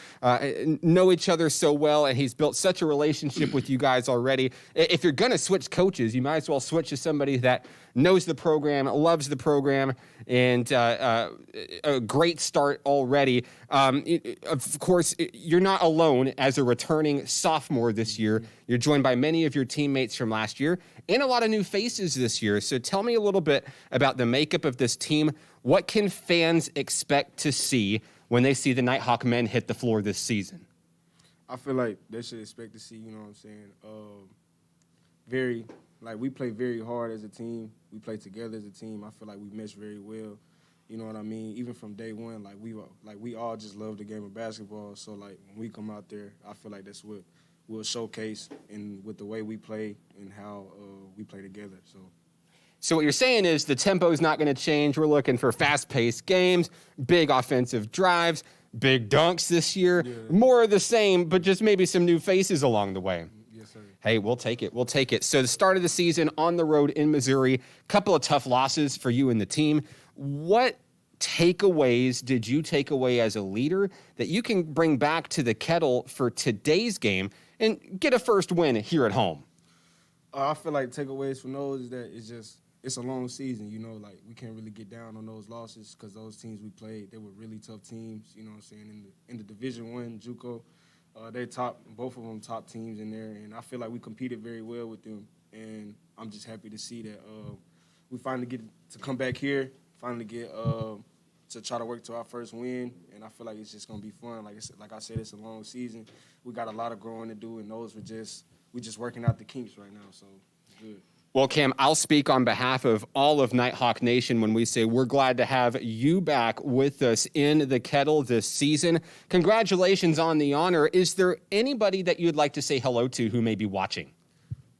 know each other so well, and he's built such a relationship with you guys already. If you're going to switch coaches, you might as well switch to somebody that knows the program, loves the program, and a great start already. Of course, you're not alone as a returning sophomore this year. You're joined by many of your teammates from last year and a lot of new faces this year. So tell me a little bit about the makeup of this team. What can fans expect to see when they see the Nighthawk men hit the floor this season? I feel like they should expect to see, you know what I'm saying, we play very hard as a team. We play together as a team. I feel like we mesh very well. You know what I mean? Even from day one, we all just love the game of basketball. So, like, when we come out there, I feel like that's what we'll showcase with the way we play and how we play together. So what you're saying is the tempo is not going to change. We're looking for fast-paced games, big offensive drives, big dunks this year. Yeah. More of the same, but just maybe some new faces along the way. Yes, sir. Hey, we'll take it. We'll take it. So the start of the season on the road in Missouri, couple of tough losses for you and the team. What takeaways did you take away as a leader that you can bring back to the Kettle for today's game and get a first win here at home? I feel like takeaways from those is that it's a long season, you know, like we can't really get down on those losses because those teams we played, they were really tough teams, you know what I'm saying, in the Division I, JUCO. They're both of them top teams in there, and I feel like we competed very well with them, and I'm just happy to see that we finally get to come back here, finally get to try to work to our first win, and I feel like it's just going to be fun. Like I said, it's a long season. We got a lot of growing to do, and we're just working out the kinks right now, so it's good. Well, Cam, I'll speak on behalf of all of Nighthawk Nation when we say we're glad to have you back with us in the Kettle this season. Congratulations on the honor. Is there anybody that you'd like to say hello to who may be watching?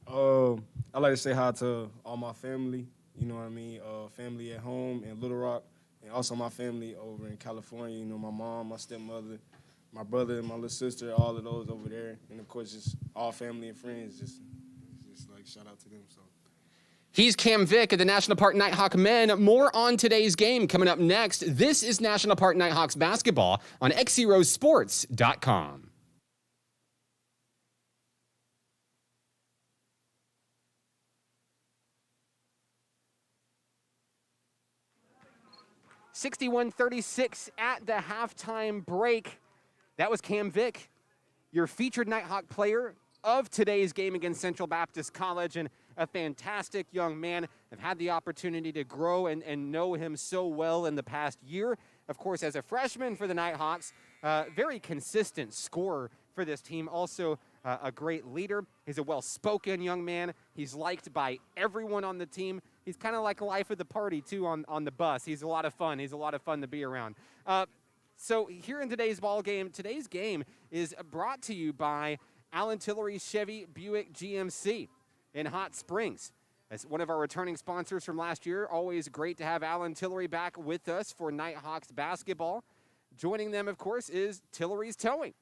I'd like to say hi to all my family, you know what I mean, family at home in Little Rock, and also my family over in California, you know, my mom, my stepmother, my brother, and my little sister, all of those over there, and of course just all family and friends, just like shout out to them. So. He's Cam Vick of the National Park Nighthawk men. More on today's game coming up next. This is National Park Nighthawks basketball on XZeroSports.com. (61-36) at the halftime break. That was Cam Vick, your featured Nighthawk player of today's game against Central Baptist College, and a fantastic young man. I've had the opportunity to grow and know him so well in the past year. Of course, as a freshman for the Nighthawks, very consistent scorer for this team. Also a great leader. He's a well-spoken young man. He's liked by everyone on the team. He's kind of like a life of the party, too, on the bus. He's a lot of fun. He's a lot of fun to be around. So here in today's game is brought to you by Allen Tillery Chevy Buick GMC in Hot Springs. As one of our returning sponsors from last year, always great to have Allen Tillery back with us for Nighthawks basketball. Joining them, of course, is Tillery's Towing,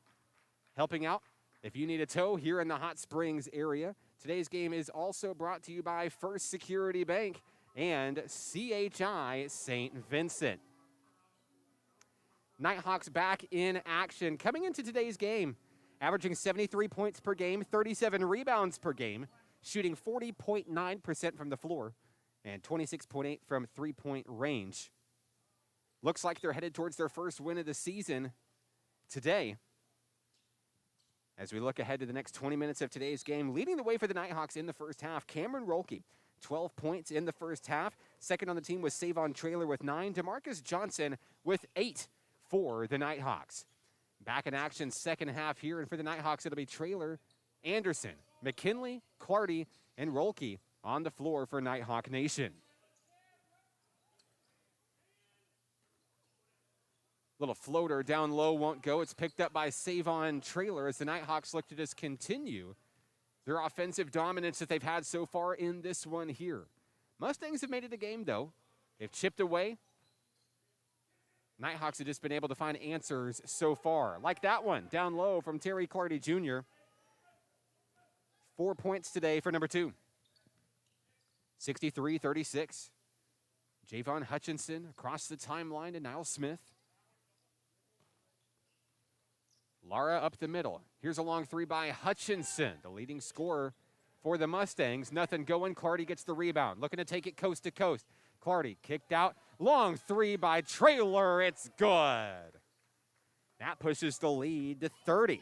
helping out if you need a tow here in the Hot Springs area. Today's game is also brought to you by First Security Bank and CHI St. Vincent. Nighthawks back in action. Coming into today's game, averaging 73 points per game, 37 rebounds per game, shooting 40.9% from the floor and 26.8% from three-point range. Looks like they're headed towards their first win of the season today. As we look ahead to the next 20 minutes of today's game, leading the way for the Nighthawks in the first half, Cameron Rolke, 12 points in the first half. Second on the team was Savon Traylor with 9. DeMarcus Johnson with 8 for the Nighthawks. Back in action second half here, and for the Nighthawks, it'll be Traylor, Anderson, McKinley, Clardy, and Rolke on the floor for Nighthawk Nation. Little floater down low won't go. It's picked up by Savon Traylor as the Nighthawks look to just continue their offensive dominance that they've had so far in this one here. Mustangs have made it a game, though. They've chipped away. Nighthawks have just been able to find answers so far. Like that one, down low from Terry Clardy Jr. 4 points today for number 2. 63-36. Javon Hutchinson across the timeline to Niles Smith. Lara up the middle. Here's a long 3 by Hutchinson, the leading scorer for the Mustangs. Nothing going. Clardy gets the rebound. Looking to take it coast to coast. Clardy kicked out. Long 3 by Traylor. It's good. That pushes the lead to 30.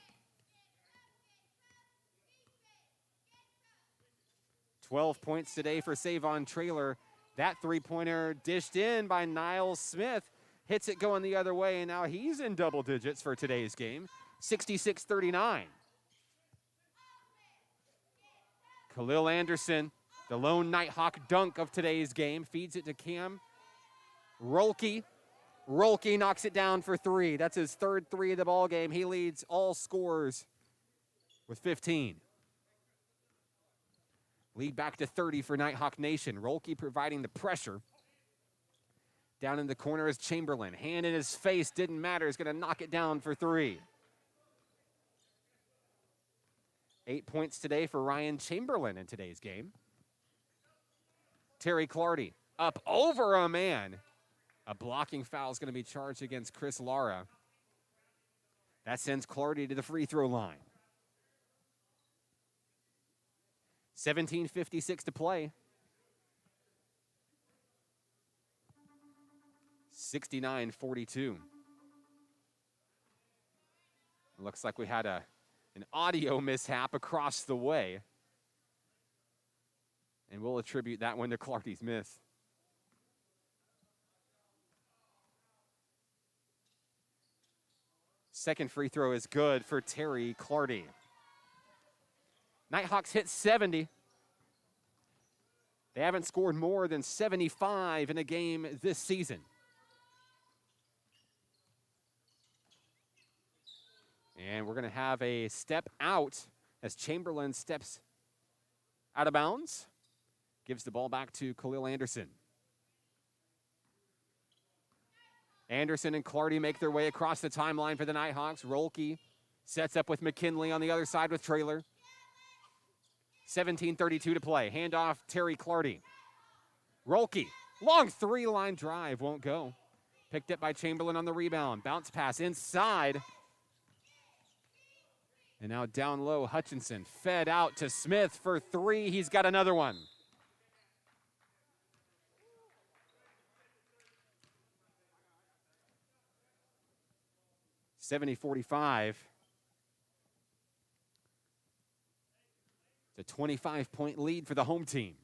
12 points today for Savon Traylor. That 3-pointer dished in by Niles Smith. Hits it going the other way, and now he's in double digits for today's game. 66-39. Khalil Anderson, the lone Nighthawk dunk of today's game, feeds it to Cam Rolke. Rolke knocks it down for 3. That's his third 3 of the ball game. He leads all scorers with 15. Lead back to 30 for Nighthawk Nation. Rolke providing the pressure. Down in the corner is Chamberlain. Hand in his face, didn't matter. He's going to knock it down for 3. 8 points today for Ryan Chamberlain in today's game. Terry Clardy up over a man. A blocking foul is going to be charged against Chris Lara. That sends Clardy to the free throw line. 17:56 to play. 69-42. Looks like we had an audio mishap across the way. And we'll attribute that one to Clardy's miss. Second free throw is good for Terry Clardy. Nighthawks hit 70. They haven't scored more than 75 in a game this season. And we're going to have a step out as Chamberlain steps out of bounds. Gives the ball back to Khalil Anderson. Anderson and Clardy make their way across the timeline for the Nighthawks. Rolke sets up with McKinley on the other side with Traylor. 17:32 to play. Handoff Terry Clardy. Rolke, long 3-line drive, won't go. Picked up by Chamberlain on the rebound. Bounce pass inside. And now down low, Hutchinson fed out to Smith for 3. He's got another one. (70-45). It's a 25-point lead for the home team.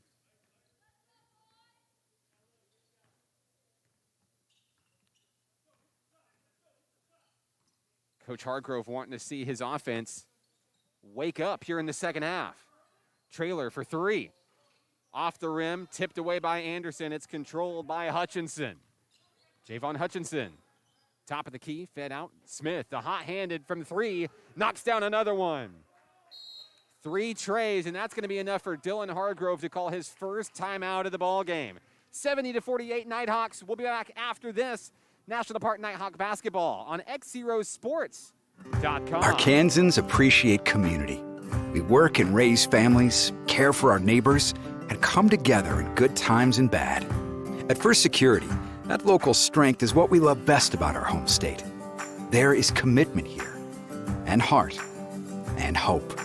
Coach Hargrove wanting to see his offense wake up here in the second half. Traylor for 3. Off the rim, tipped away by Anderson. It's controlled by Hutchinson. Javon Hutchinson, top of the key, fed out. Smith, the hot-handed from 3, knocks down another one. 3 trays, and that's going to be enough for Dylan Hargrove to call his first timeout of the ball game. 70-48 Nighthawks. We'll be back after this. National Park Nighthawk basketball on XZero Sports.com. Arkansans appreciate community. We work and raise families, care for our neighbors, and come together in good times and bad. At First Security, that local strength is what we love best about our home state. There is commitment here, and heart, and hope.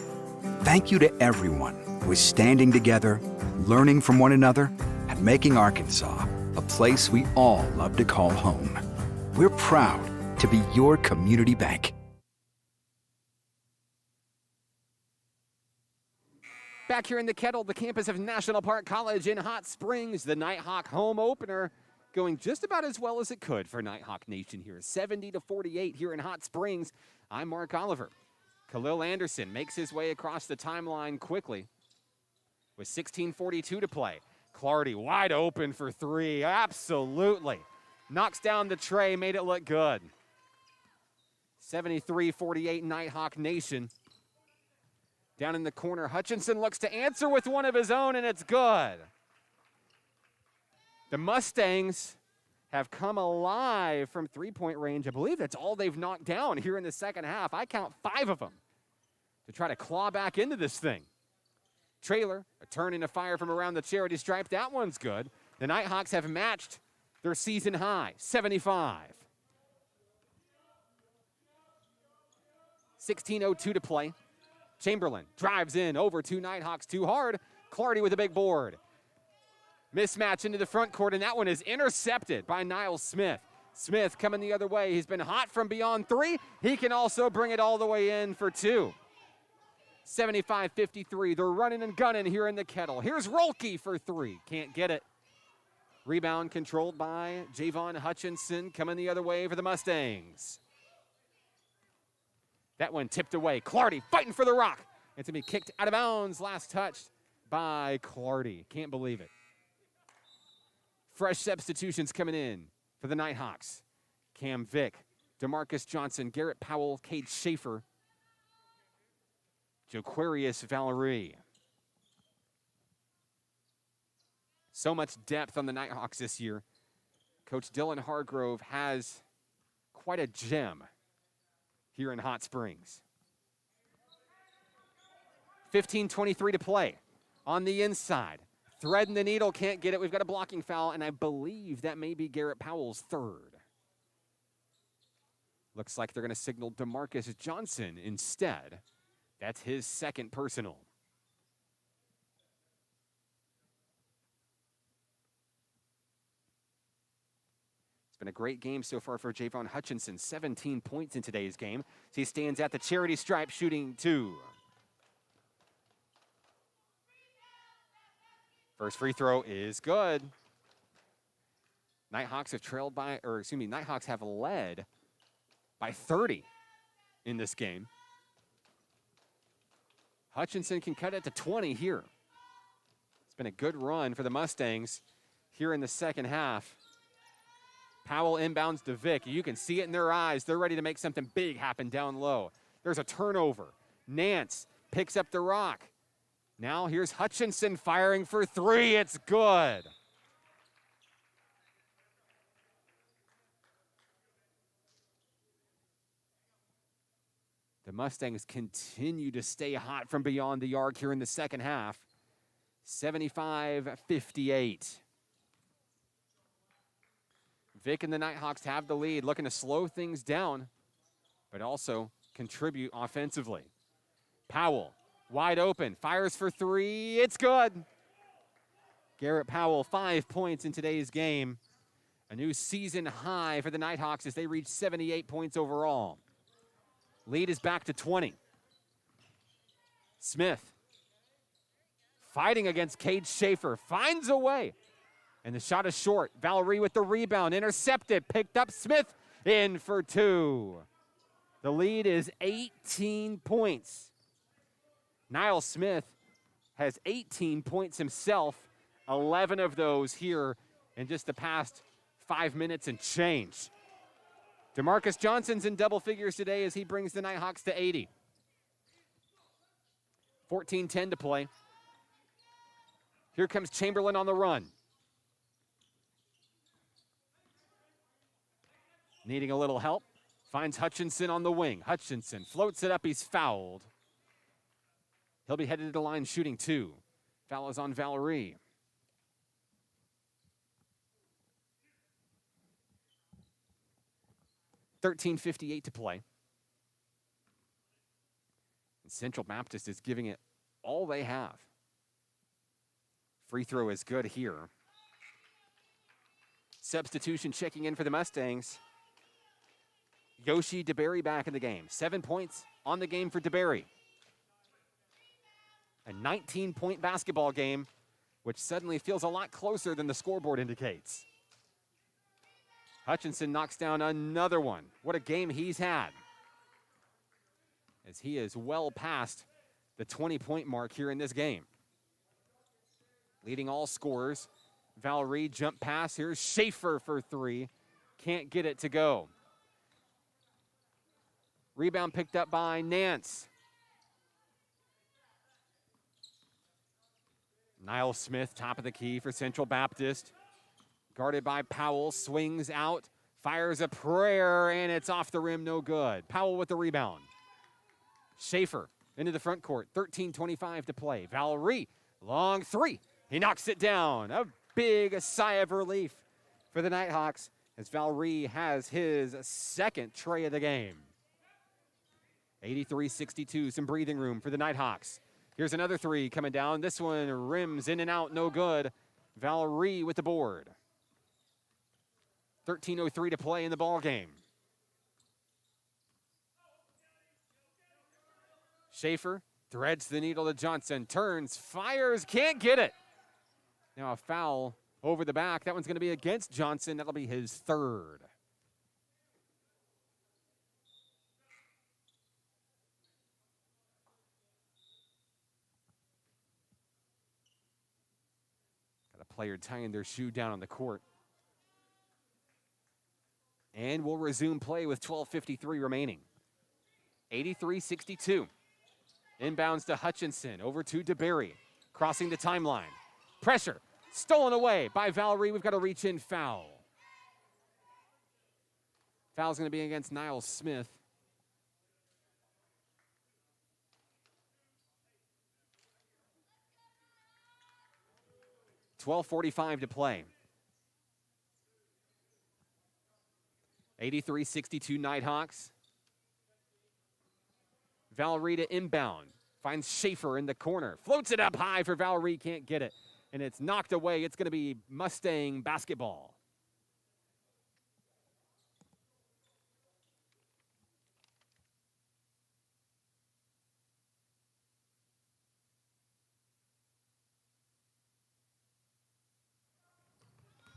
Thank you to everyone who is standing together, learning from one another, and making Arkansas a place we all love to call home. We're proud to be your community bank. Back here in the Kettle, the campus of National Park College in Hot Springs, the Nighthawk home opener going just about as well as it could for Nighthawk Nation here. 70-48 here in Hot Springs. I'm Mark Oliver. Khalil Anderson makes his way across the timeline quickly with 16:42 to play. Clardy wide open for three. Absolutely. Knocks down the tray, made it look good. 73-48 Nighthawk Nation. Down in the corner, Hutchinson looks to answer with one of his own, and it's good. The Mustangs have come alive from three-point range. I believe that's all they've knocked down here in the second half. I count 5 of them to try to claw back into this thing. Trailer, a turn into fire from around the charity stripe. That one's good. The Nighthawks have matched their season high, 75. 16:02 to play. Chamberlain drives in over two Nighthawks too hard. Clardy with a big board. Mismatch into the front court, and that one is intercepted by Niles Smith. Smith coming the other way. He's been hot from beyond three. He can also bring it all the way in for two. 75-53. They're running and gunning here in the Kettle. Here's Rolke for three. Can't get it. Rebound controlled by Javon Hutchinson coming the other way for the Mustangs. That one tipped away. Clardy fighting for the rock. It's going to be kicked out of bounds. Last touch by Clardy. Can't believe it. Fresh substitutions coming in for the Nighthawks. Cam Vick, DeMarcus Johnson, Garrett Powell, Cade Schaefer, Joquarius Valerie. So much depth on the Nighthawks this year. Coach Dylan Hargrove has quite a gem here in Hot Springs. 15:23 to play. On the inside, threading the needle, can't get it. We've got a blocking foul, and I believe that may be Garrett Powell's third. Looks like they're going to signal DeMarcus Johnson instead. That's his second personal. Been a great game so far for Javon Hutchinson. 17 points in today's game. So he stands at the charity stripe shooting two. First free throw is good. Nighthawks have led by 30 in this game. Hutchinson can cut it to 20 here. It's been a good run for the Mustangs here in the second half. Powell inbounds to Vick. You can see it in their eyes. They're ready to make something big happen down low. There's a turnover. Nance picks up the rock. Now here's Hutchinson firing for three. It's good. The Mustangs continue to stay hot from beyond the arc here in the second half. 75-58. Vick and the Nighthawks have the lead, looking to slow things down, but also contribute offensively. Powell, wide open, fires for three. It's good. Garrett Powell, 5 points in today's game. A new season high for the Nighthawks as they reach 78 points overall. Lead is back to 20. Smith, fighting against Cade Schaefer, finds a way. And the shot is short. Valerie with the rebound. Intercepted. Picked up. Smith in for two. The lead is 18 points. Niles Smith has 18 points himself. 11 of those here in just the past 5 minutes and change. DeMarcus Johnson's in double figures today as he brings the Nighthawks to 80. 14:10 to play. Here comes Chamberlain on the run. Needing a little help, finds Hutchinson on the wing. Hutchinson floats it up, he's fouled. He'll be headed to the line shooting two. Foul is on Valerie. $13:58 to play. And Central Baptist is giving it all they have. Free throw is good here. Substitution checking in for the Mustangs. Yoshi DeBerry back in the game. 7 points on the game for DeBerry. A 19-point basketball game, which suddenly feels a lot closer than the scoreboard indicates. Hutchinson knocks down another one. What a game he's had, as he is well past the 20-point mark here in this game. Leading all scorers. Valerie jump pass. Here's Schaefer for three. Can't get it to go. Rebound picked up by Nance. Niall Smith, top of the key for Central Baptist. Guarded by Powell, swings out, fires a prayer, and it's off the rim, no good. Powell with the rebound. Schaefer into the front court, 13:25 to play. Valerie, long three. He knocks it down. A big sigh of relief for the Nighthawks as Valerie has his second tray of the game. 83-62, some breathing room for the Nighthawks. Here's another three coming down. This one rims in and out, no good. Valerie with the board. 13:03 to play in the ball game. Schaefer threads the needle to Johnson, turns, fires, can't get it. Now a foul over the back. That one's going to be against Johnson. That'll be his third. Got a player tying their shoe down on the court. And we'll resume play with 12:53 remaining. 83-62. Inbounds to Hutchinson, over to DeBerry, crossing the timeline. Pressure, stolen away by Valerie. We've got a reach-in foul. Foul's going to be against Niall Smith. $12:45 to play. 83-62 Nighthawks. Valerie to inbound. Finds Schaefer in the corner. Floats it up high for Valerie. Can't get it. And it's knocked away. It's going to be Mustang basketball.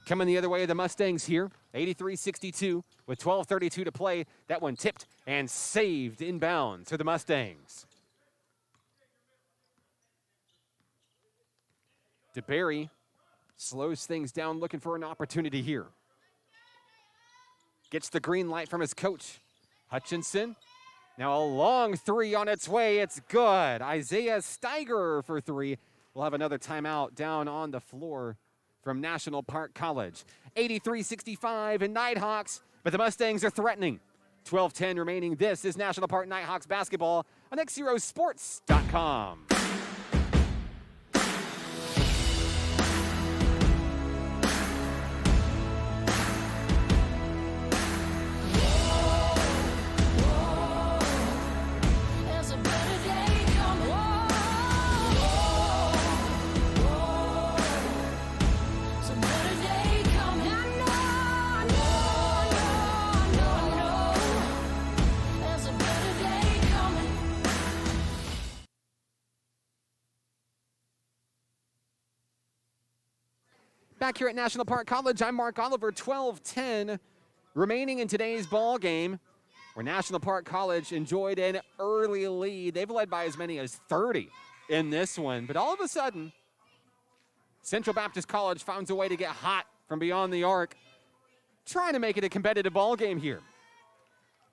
Coming the other way of the Mustangs here. 83-62 with 12:32 to play. That one tipped and saved inbounds for the Mustangs. DeBerry slows things down, looking for an opportunity here. Gets the green light from his coach. Hutchinson. Now a long three on its way. It's good. Isaiah Steiger for three. We'll have another timeout down on the floor from National Park College. 83-65 and Nighthawks, but the Mustangs are threatening. 12:10 remaining. This is National Park Nighthawks basketball on XZeroSports.com. Back here at National Park College, I'm Mark Oliver. 12:10 remaining in today's ball game, where National Park College enjoyed an early lead. They've led by as many as 30 in this one, but all of a sudden, Central Baptist College finds a way to get hot from beyond the arc, trying to make it a competitive ball game here.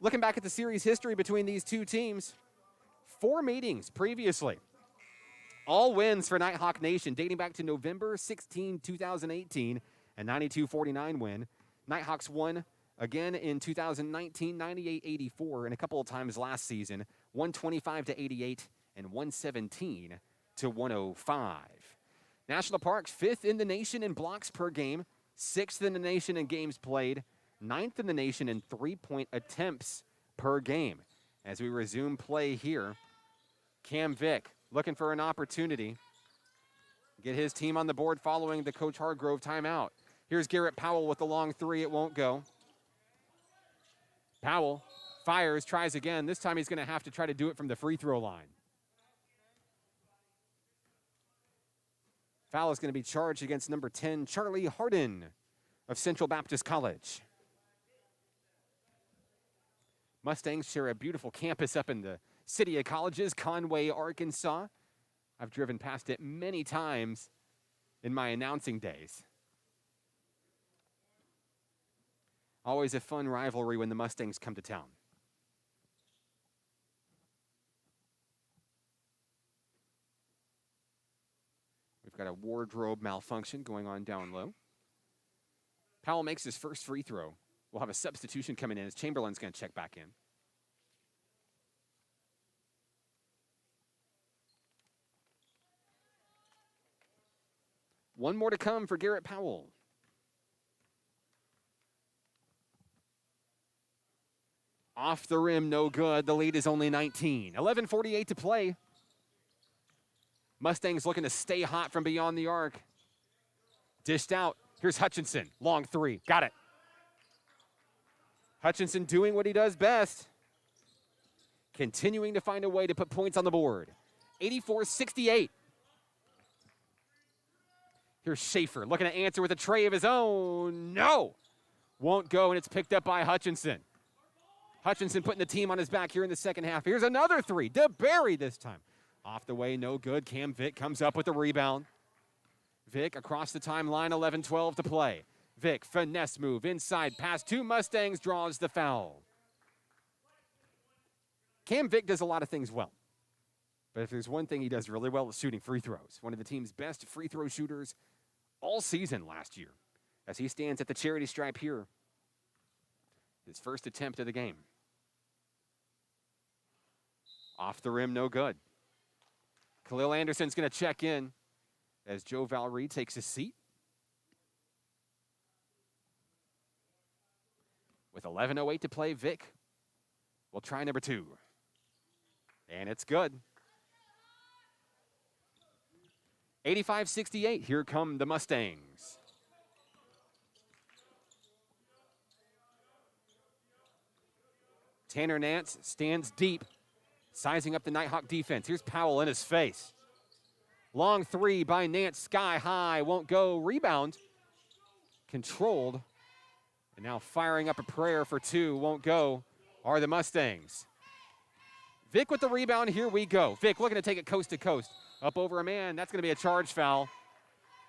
Looking back at the series history between these two teams, 4 meetings previously. All wins for Nighthawk Nation dating back to November 16, 2018, a 92-49 win. Nighthawks won again in 2019, 98-84, and a couple of times last season, 125-88 and 117-105. National Park's 5th in the nation in blocks per game, 6th in the nation in games played, 9th in the nation in three-point attempts per game. As we resume play here, Cam Vick looking for an opportunity. Get his team on the board following the Coach Hargrove timeout. Here's Garrett Powell with the long three. It won't go. Powell fires, tries again. This time he's going to have to try to do it from the free throw line. Foul is going to be charged against number 10, Charlie Harden of Central Baptist College. Mustangs share a beautiful campus up in the City of Colleges, Conway, Arkansas. I've driven past it many times in my announcing days. Always a fun rivalry when the Mustangs come to town. We've got a wardrobe malfunction going on down low. Powell makes his first free throw. We'll have a substitution coming in as Chamberlain's going to check back in. One more to come for Garrett Powell. Off the rim, no good. The lead is only 19. 11:48 to play. Mustangs looking to stay hot from beyond the arc. Dished out. Here's Hutchinson. Long three. Got it. Hutchinson doing what he does best. Continuing to find a way to put points on the board. 84-68. Here's Schaefer looking to answer with a tray of his own. No! Won't go, and it's picked up by Hutchinson. Hutchinson putting the team on his back here in the second half. Here's another three. DeBerry this time. Off the way, no good. Cam Vick comes up with the rebound. Vick across the timeline, 11-12 to play. Vick, finesse move, inside pass to Mustangs, draws the foul. Cam Vick does a lot of things well. But if there's one thing he does really well, it's shooting free throws. One of the team's best free throw shooters all season last year. As he stands at the charity stripe here. His first attempt of the game. Off the rim, no good. Khalil Anderson's going to check in as Joe Valerie takes his seat. With 11:08 to play, Vick will try number two. And it's good. 85-68, here come the Mustangs. Tanner Nance stands deep, sizing up the Nighthawk defense. Here's Powell in his face. Long three by Nance, sky high, won't go. Rebound, controlled. And now firing up a prayer for two, won't go, are the Mustangs. Vick with the rebound, here we go. Vick looking to take it coast to coast. Up over a man, that's going to be a charge foul.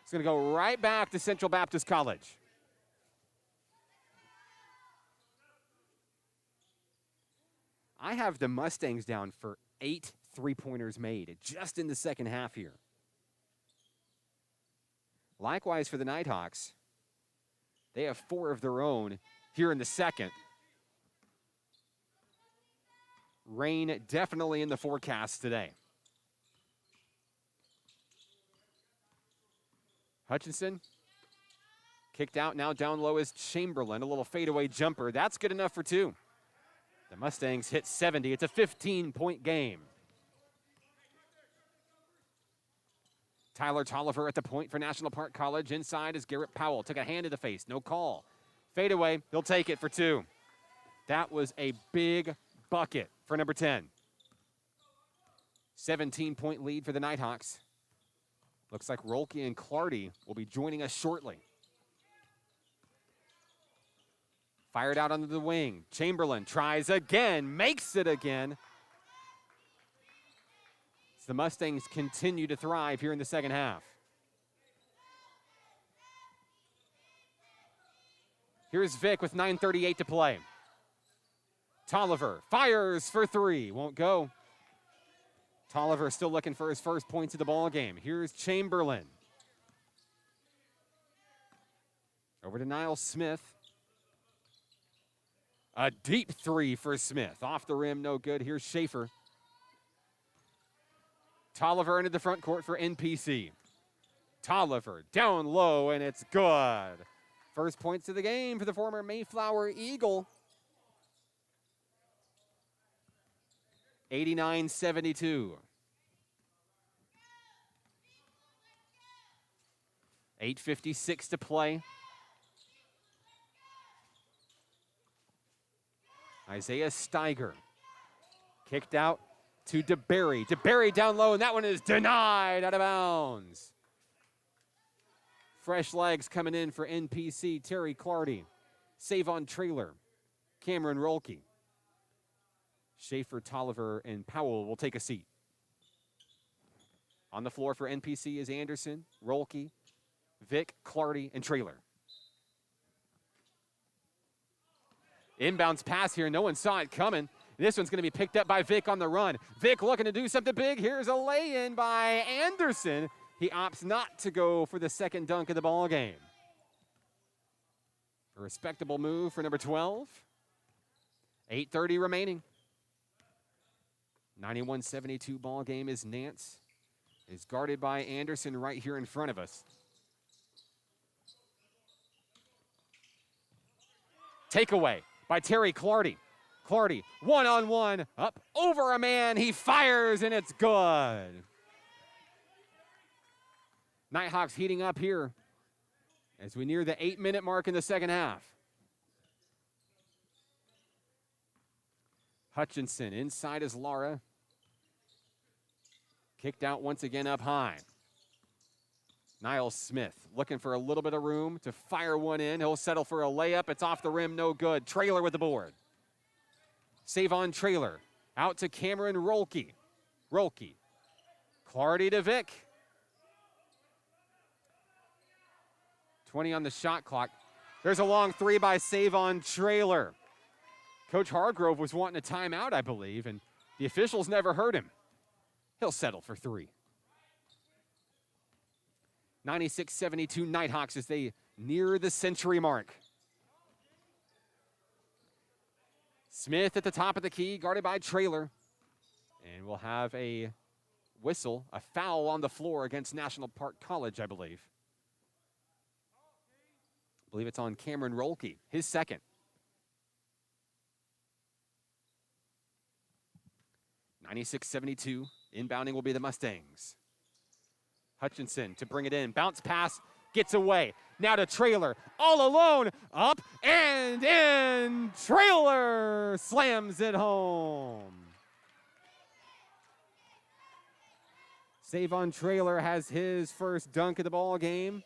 It's going to go right back to Central Baptist College. I have the Mustangs down for 8 three-pointers made just in the second half here. Likewise for the Nighthawks. They have 4 of their own here in the second. Rain definitely in the forecast today. Hutchinson kicked out, now down low is Chamberlain. A little fadeaway jumper. That's good enough for 2. The Mustangs hit 70. It's a 15-point game. Tyler Tolliver at the point for National Park College. Inside is Garrett Powell. Took a hand to the face. No call. Fadeaway. He'll take it for 2. That was a big bucket for number 10. 17-point lead for the Nighthawks. Looks like Rolke and Clardy will be joining us shortly. Fired out under the wing. Chamberlain tries again, makes it again. As the Mustangs continue to thrive here in the second half. Here's Vick with 9:38 to play. Tolliver fires for 3, won't go. Tolliver still looking for his first points of the ball game. Here's Chamberlain. Over to Niles Smith. A deep 3 for Smith. Off the rim, no good. Here's Schaefer. Tolliver into the front court for NPC. Tolliver down low, and it's good. First points of the game for the former Mayflower Eagle. 89-72. 8:56 to play. Isaiah Steiger. Kicked out to DeBerry. DeBerry down low, and that one is denied out of bounds. Fresh legs coming in for NPC. Terry Clardy. Savon Trailer. Cameron Rolke. Schaefer, Tolliver, and Powell will take a seat. On the floor for NPC is Anderson, Rolke, Vick, Clardy, and Trailer. Inbounds pass here. No one saw it coming. This one's going to be picked up by Vick on the run. Vick looking to do something big. Here's a lay-in by Anderson. He opts not to go for the second dunk of the ball game. A respectable move for number 12. 8:30 remaining. 91-72 ball game as Nance is guarded by Anderson right here in front of us. Takeaway by Terry Clardy. Clardy, one-on-one, up over a man. He fires, and it's good. Nighthawks heating up here as we near the 8-minute mark in the second half. Hutchinson inside is Lara. Kicked out once again up high. Niles Smith looking for a little bit of room to fire one in. He'll settle for a layup. It's off the rim, no good. Trailer with the board. Savon Trailer out to Cameron Rolke. Rolke. Clardy to Vick. 20 on the shot clock. There's a long three by Savon Trailer. Coach Hargrove was wanting a timeout, I believe, and the officials never heard him. He'll settle for three. 96-72 Nighthawks as they near the century mark. Smith at the top of the key, guarded by Trailer. And we'll have a whistle, a foul on the floor against National Park College, I believe. I believe it's on Cameron Rolke, his second. 96-72, inbounding will be the Mustangs. Hutchinson to bring it in, bounce pass, gets away. Now to Trailer, all alone, up and in. Trailer slams it home. Savon Trailer has his first dunk of the ball game.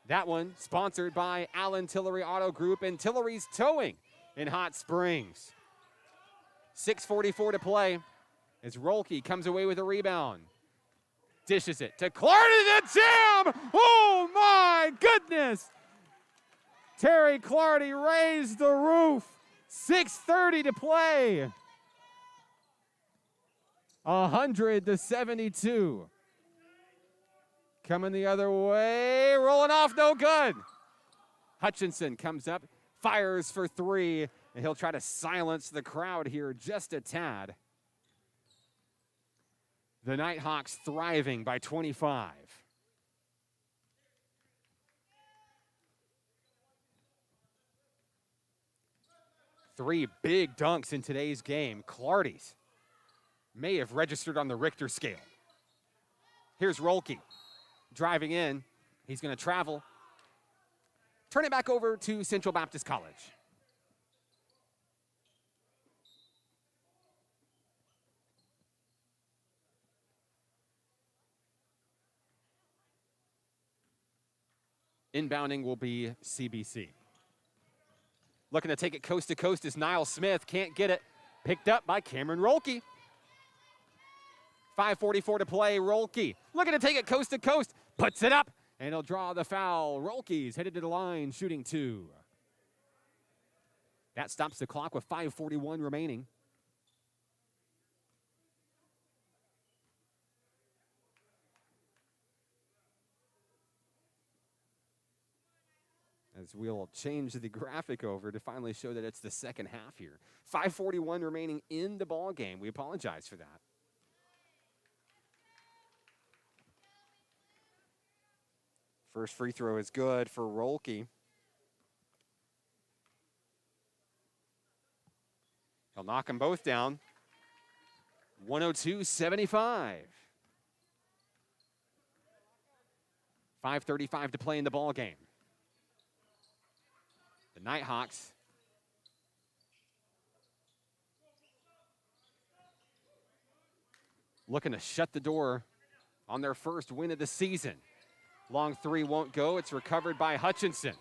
That one sponsored by Allen Tillery Auto Group and Tillery's Towing in Hot Springs. 6:44 to play as Rolke comes away with a rebound. Dishes it to Clardy, the jam! Oh my goodness! Terry Clardy raised the roof. 6:30 to play. 100-72. Coming the other way, rolling off, no good. Hutchinson comes up, fires for three, and he'll try to silence the crowd here just a tad. The Nighthawks thriving by 25. Three big dunks in today's game. Clardy's may have registered on the Richter scale. Here's Rolke driving in. He's going to travel. Turn it back over to Central Baptist College. Inbounding will be CBC. Looking to take it coast to coast is Niles Smith. Can't get it. Picked up by Cameron Rolke. 5:44 to play. Rolke looking to take it coast to coast. Puts it up, and he'll draw the foul. Rolke's headed to the line, shooting two. That stops the clock with 5:41 remaining. As we'll change the graphic over to finally show that it's the second half here. 5:41 remaining in the ball game. We apologize for that. First free throw is good for Rolke. He'll knock them both down. 102-75. 5:35 to play in the ball game. The Nighthawks looking to shut the door on their first win of the season. Long three won't go. It's recovered by Hutchinson.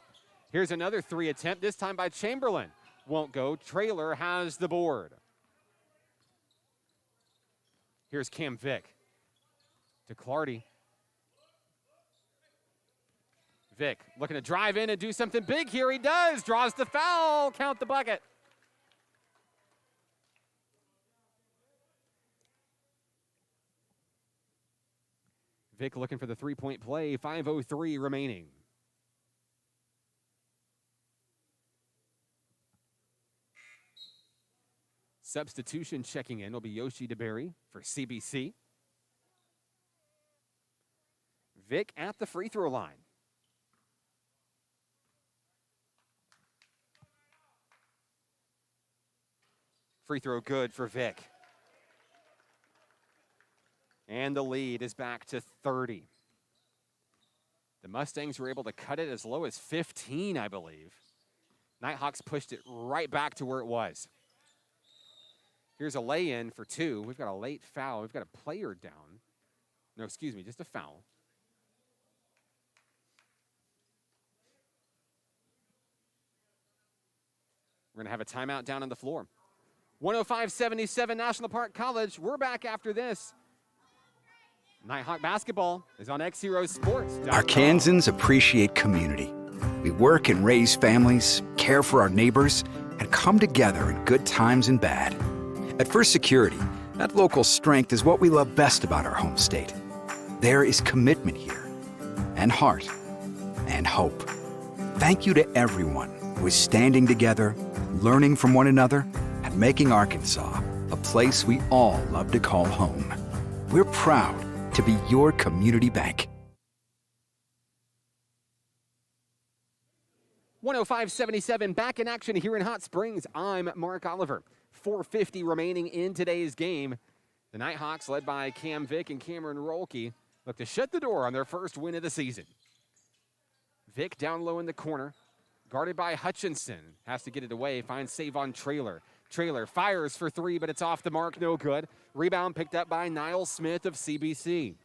Here's another three attempt, this time by Chamberlain. Won't go. Trailer has the board. Here's Cam Vick to Clardy. Vick looking to drive in and do something big here. He does. Draws the foul. Count the bucket. Vick looking for the three-point play. 5:03 remaining. Substitution checking in will be Yoshi DeBerry for CBC. Vick at the free throw line. Free throw good for Vick. And the lead is back to 30. The Mustangs were able to cut it as low as 15, I believe. Nighthawks pushed it right back to where it was. Here's a lay-in for two. We've got a late foul. We've got a player down. No, excuse me, just a foul. We're going to have a timeout down on the floor. 105-77 National Park College. We're back after this. Nighthawk basketball is on XZero Sports. Arkansans appreciate community. We work and raise families, care for our neighbors, and come together in good times and bad. At First Security, that local strength is what we love best about our home state. There is commitment here, and heart, and hope. Thank you to everyone who is standing together, learning from one another, and making Arkansas a place we all love to call home. We're proud to be your community bank. 105-77 back in action here in Hot Springs. I'm Mark Oliver. 4:50 remaining in today's game. The Nighthawks, led by Cam Vick and Cameron Rolke, look to shut the door on their first win of the season. Vick down low in the corner, guarded by Hutchinson. Has to get it away, finds save on Trailer. Trailer fires for three, but it's off the mark, no good. Rebound picked up by Niall Smith of CBC.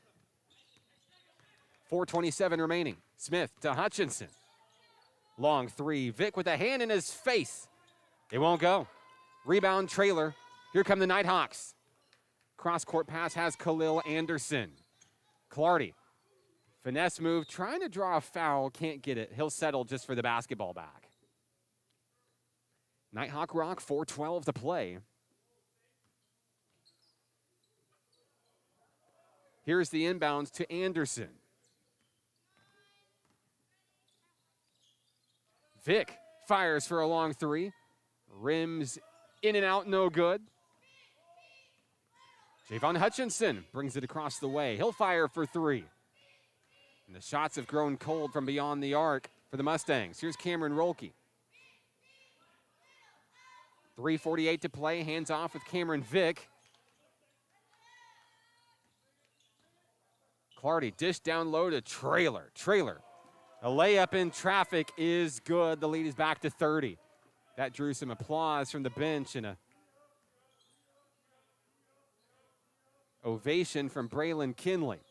4:27 remaining. Smith to Hutchinson. Long three. Vick with a hand in his face. It won't go. Rebound Trailer. Here come the Nighthawks. Cross-court pass has Khalil Anderson. Clardy. Finesse move, trying to draw a foul, can't get it. He'll settle just for the basketball back. Nighthawk Rock, 4:12 to play. Here's the inbounds to Anderson. Vick fires for a long three. Rims in and out, no good. Javon Hutchinson brings it across the way. He'll fire for three. And the shots have grown cold from beyond the arc for the Mustangs. Here's Cameron Rolke. 3:48 to play, hands off with Cameron Vick. Clardy dish down low to Trailer. Trailer, a layup in traffic is good. The lead is back to 30. That drew some applause from the bench and a ovation from Braylon Kinley.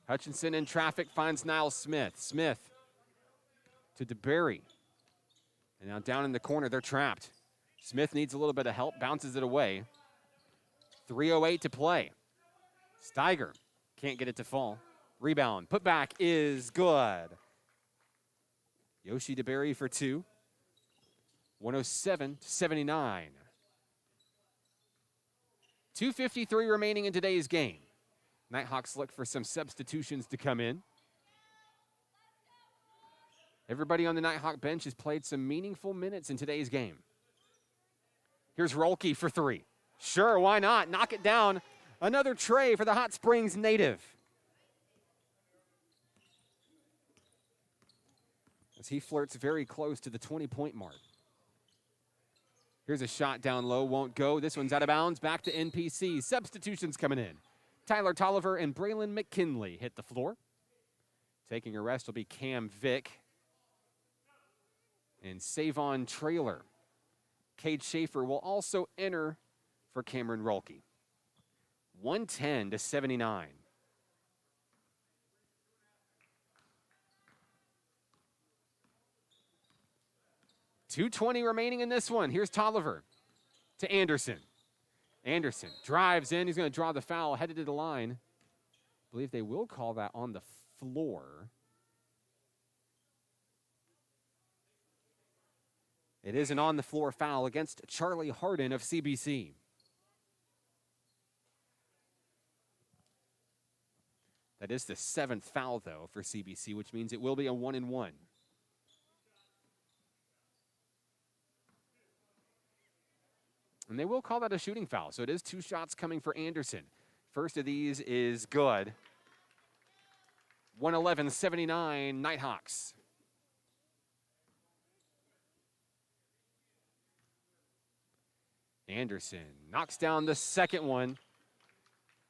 Hutchinson in traffic finds Niall Smith. Smith to DeBerry. And now down in the corner, they're trapped. Smith needs a little bit of help, bounces it away. 3:08 to play. Steiger can't get it to fall. Rebound, putback is good. Yoshi DeBerry for two. 107-79. 2:53 remaining in today's game. Nighthawks look for some substitutions to come in. Everybody on the Nighthawk bench has played some meaningful minutes in today's game. Here's Rolke for three. Sure, why not? Knock it down. Another tray for the Hot Springs native. As he flirts very close to the 20-point mark. Here's a shot down low, won't go. This one's out of bounds, back to NPC. Substitutions coming in. Tyler Tolliver and Braylon McKinley hit the floor. Taking a rest will be Cam Vick and Savon Traylor. Cade Schaefer will also enter for Cameron Rolke. 110-79. .220 remaining in this one. Here's Tolliver to Anderson. Anderson drives in. He's going to draw the foul, headed to the line. I believe they will call that on the floor. It is an on-the-floor foul against Charlie Harden of CBC. That is the 7th foul, though, for CBC, which means it will be a 1-and-1. And they will call that a shooting foul, so it is 2 shots coming for Anderson. First of these is good. 111-79, Nighthawks. Anderson knocks down the second one.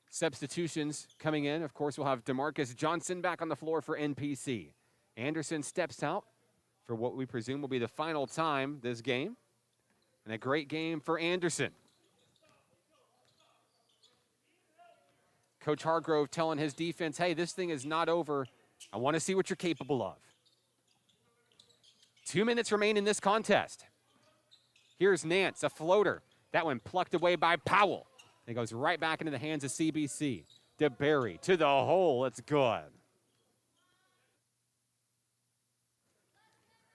Substitutions coming in. Of course, we'll have DeMarcus Johnson back on the floor for NPC. Anderson steps out for what we presume will be the final time this game. And a great game for Anderson. Coach Hargrove telling his defense, hey, this thing is not over. I want to see what you're capable of. 2 minutes remain in this contest. Here's Nance, a floater. That one plucked away by Powell. It goes right back into the hands of CBC. DeBerry to the hole. It's good.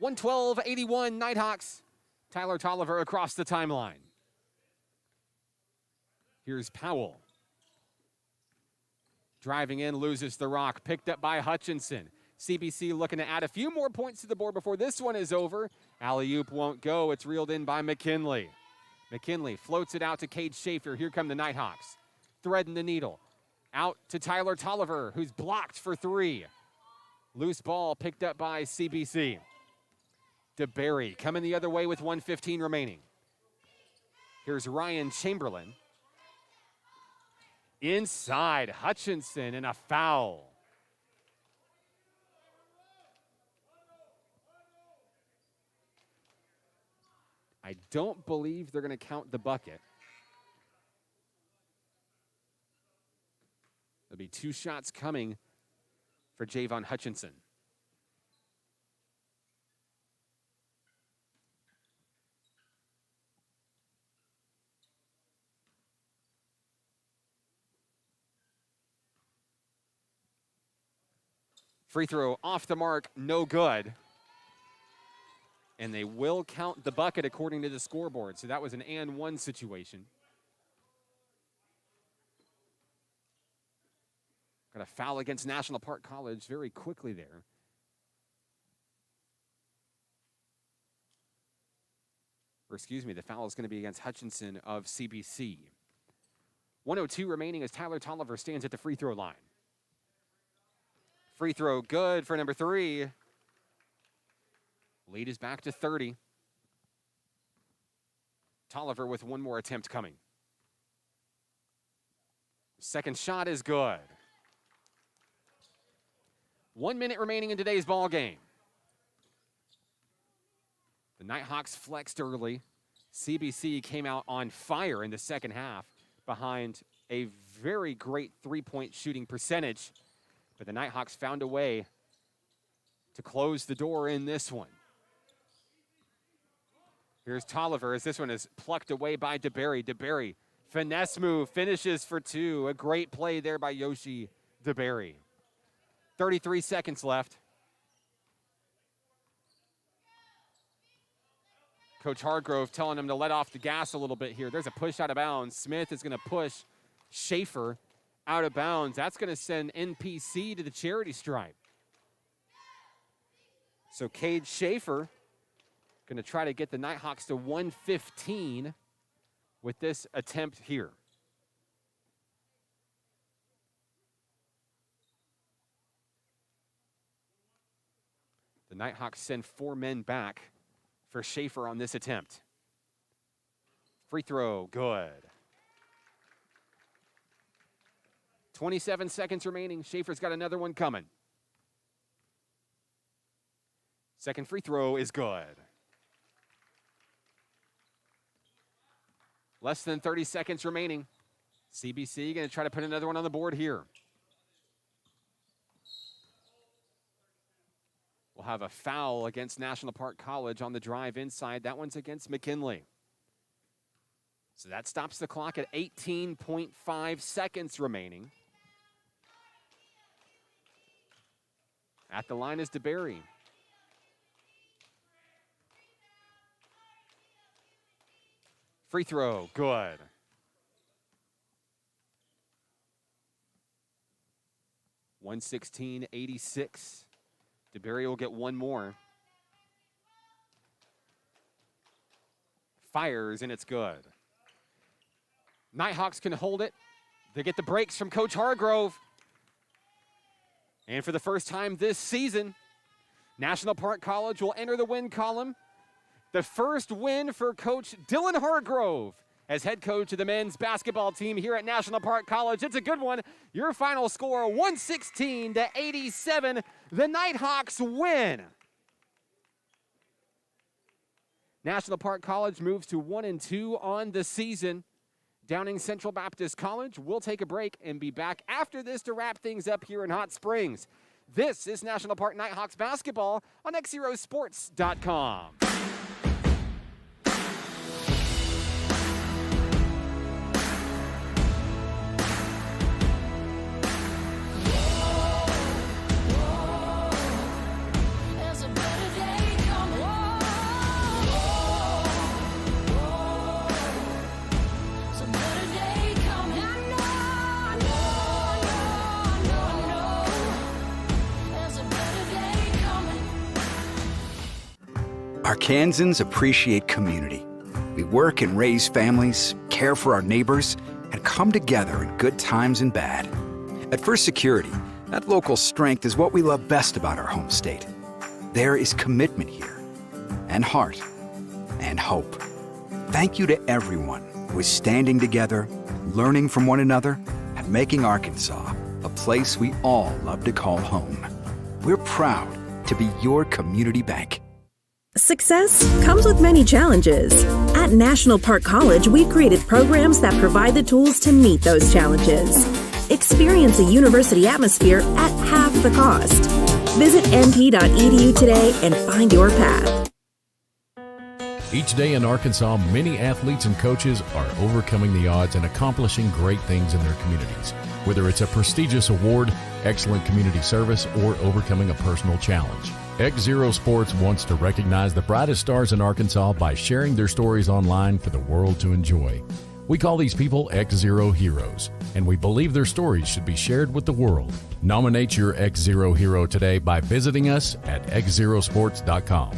112-81 Nighthawks. Tyler Tolliver across the timeline. Here's Powell. Driving in, loses the rock. Picked up by Hutchinson. CBC looking to add a few more points to the board before this one is over. Alley-oop won't go. It's reeled in by McKinley. McKinley floats it out to Cade Schaefer. Here come the Nighthawks. Threading the needle. Out to Tyler Tolliver, who's blocked for 3. Loose ball picked up by CBC. DeBerry coming the other way with 1:15 remaining. Here's Ryan Chamberlain. Inside, Hutchinson, and a foul. I don't believe they're going to count the bucket. There'll be 2 shots coming for Javon Hutchinson. Free throw off the mark, no good. And they will count the bucket according to the scoreboard. So that was an and 1 situation. Got a foul against National Park College very quickly there. Or excuse me, the foul is going to be against Hutchinson of CBC. 1:02 remaining as Tyler Tolliver stands at the free throw line. Free throw good for number 3. Lead is back to 30. Tolliver with 1 more attempt coming. Second shot is good. 1 minute remaining in today's ball game. The Nighthawks flexed early. CBC came out on fire in the second half behind a very great three-point shooting percentage. But the Nighthawks found a way to close the door in this one. Here's Tolliver as this one is plucked away by DeBerry. DeBerry, finesse move, finishes for 2. A great play there by Yoshi DeBerry. 33 seconds left. Coach Hargrove telling him to let off the gas a little bit here. There's a push out of bounds. Smith is going to push Schaefer out of bounds. That's going to send NPC to the charity stripe. So Cade Schaefer going to try to get the Nighthawks to 1:15 with this attempt here. The Nighthawks send 4 men back for Schaefer on this attempt. Free throw, good. 27 seconds remaining. Schaefer's got another one coming. Second free throw is good. Less than 30 seconds remaining. CBC going to try to put another one on the board here. We'll have a foul against National Park College on the drive inside. That one's against McKinley. So that stops the clock at 18.5 seconds remaining. At the line is DeBerry. Free throw, good. $116.86. DeBerry will get one more. Fires, and it's good. Nighthawks can hold it. They get the breaks from Coach Hargrove. And for the first time this season, National Park College will enter the win column. The first win for Coach Dylan Hargrove as head coach of the men's basketball team here at National Park College. It's a good one. Your final score, 116-87. The Nighthawks win. National Park College moves to 1-2 on the season. Downing Central Baptist College will take a break and be back after this to wrap things up here in Hot Springs. This is National Park Nighthawks basketball on XZeroSports.com. Arkansans appreciate community. We work and raise families, care for our neighbors, and come together in good times and bad. At First Security, that local strength is what we love best about our home state. There is commitment here, and heart, and hope. Thank you to everyone who is standing together, learning from one another, and making Arkansas a place we all love to call home. We're proud to be your community bank. Success comes with many challenges. At National Park College, we've created programs that provide the tools to meet those challenges. Experience a university atmosphere at half the cost. Visit np.edu today and find your path. Each day in Arkansas, many athletes and coaches are overcoming the odds and accomplishing great things in their communities. Whether it's a prestigious award, excellent community service, or overcoming a personal challenge. XZero Sports wants to recognize the brightest stars in Arkansas by sharing their stories online for the world to enjoy. We call these people XZero Heroes, and we believe their stories should be shared with the world. Nominate your XZero hero today by visiting us at XZeroSports.com.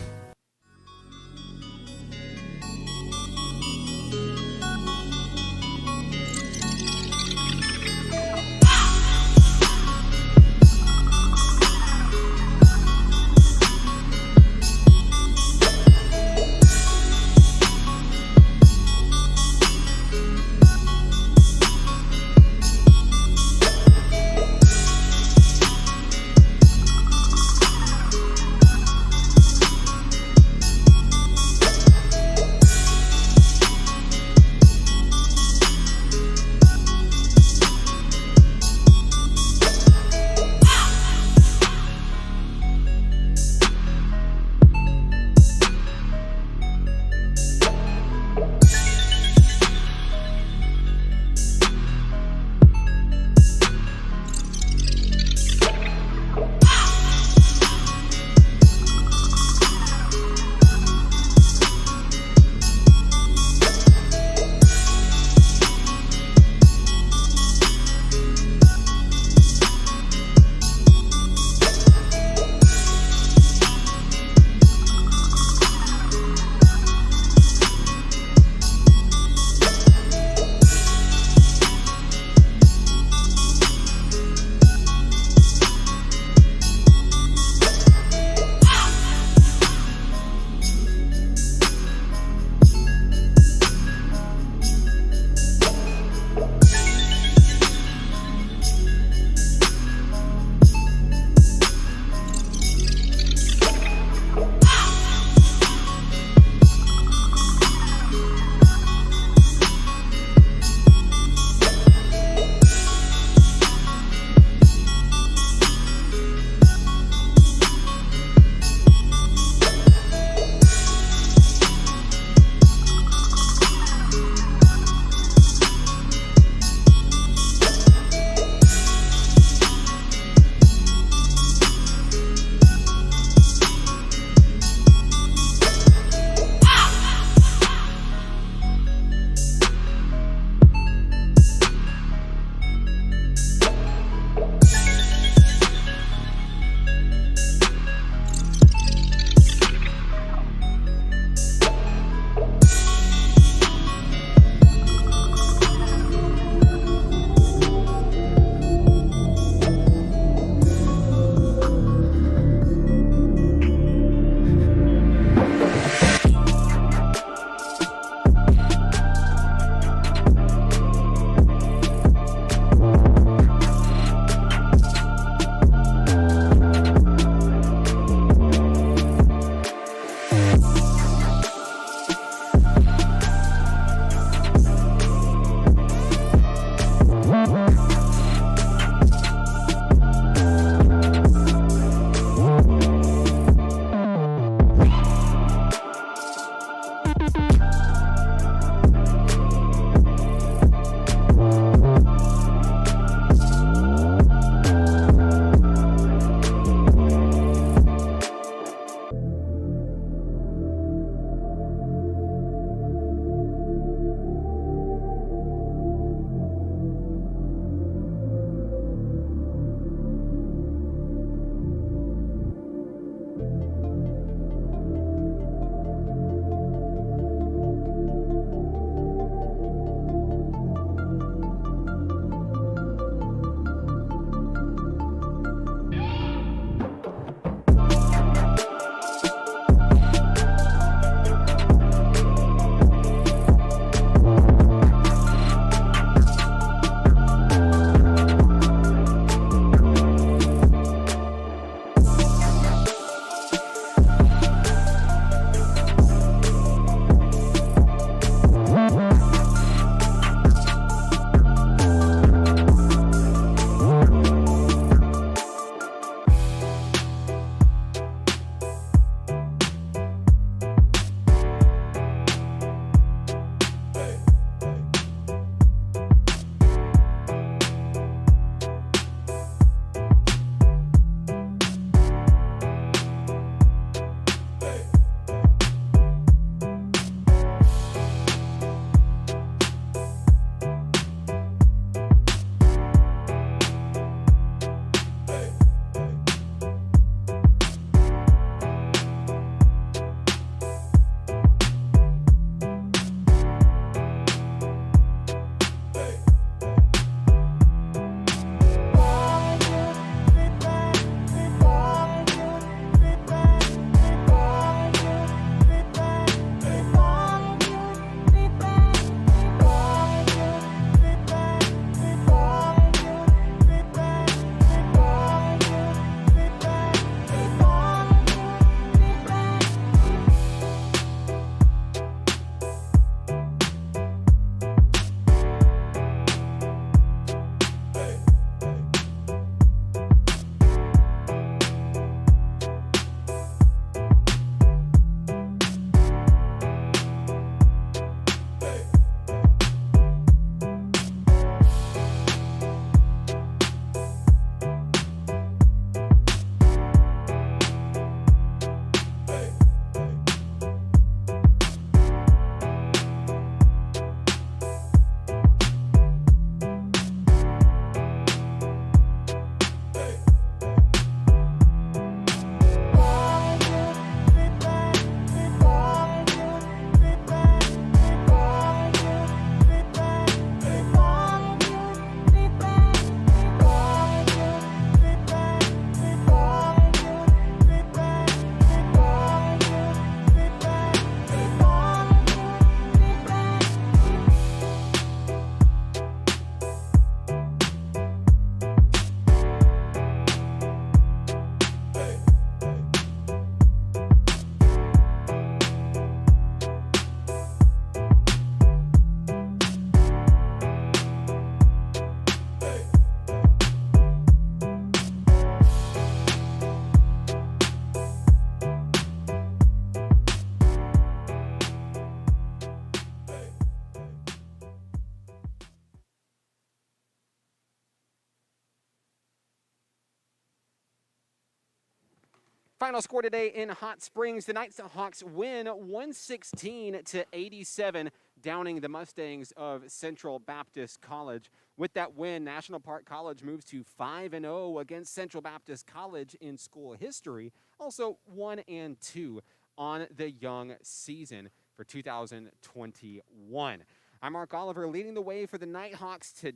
Final score today in Hot Springs, the Nighthawks win 116-87, downing the Mustangs of Central Baptist College. With that win, National Park College moves to 5-0 against Central Baptist College in school history, also 1-2 on the young season for 2021. I'm Mark Oliver, leading the way for the Nighthawks to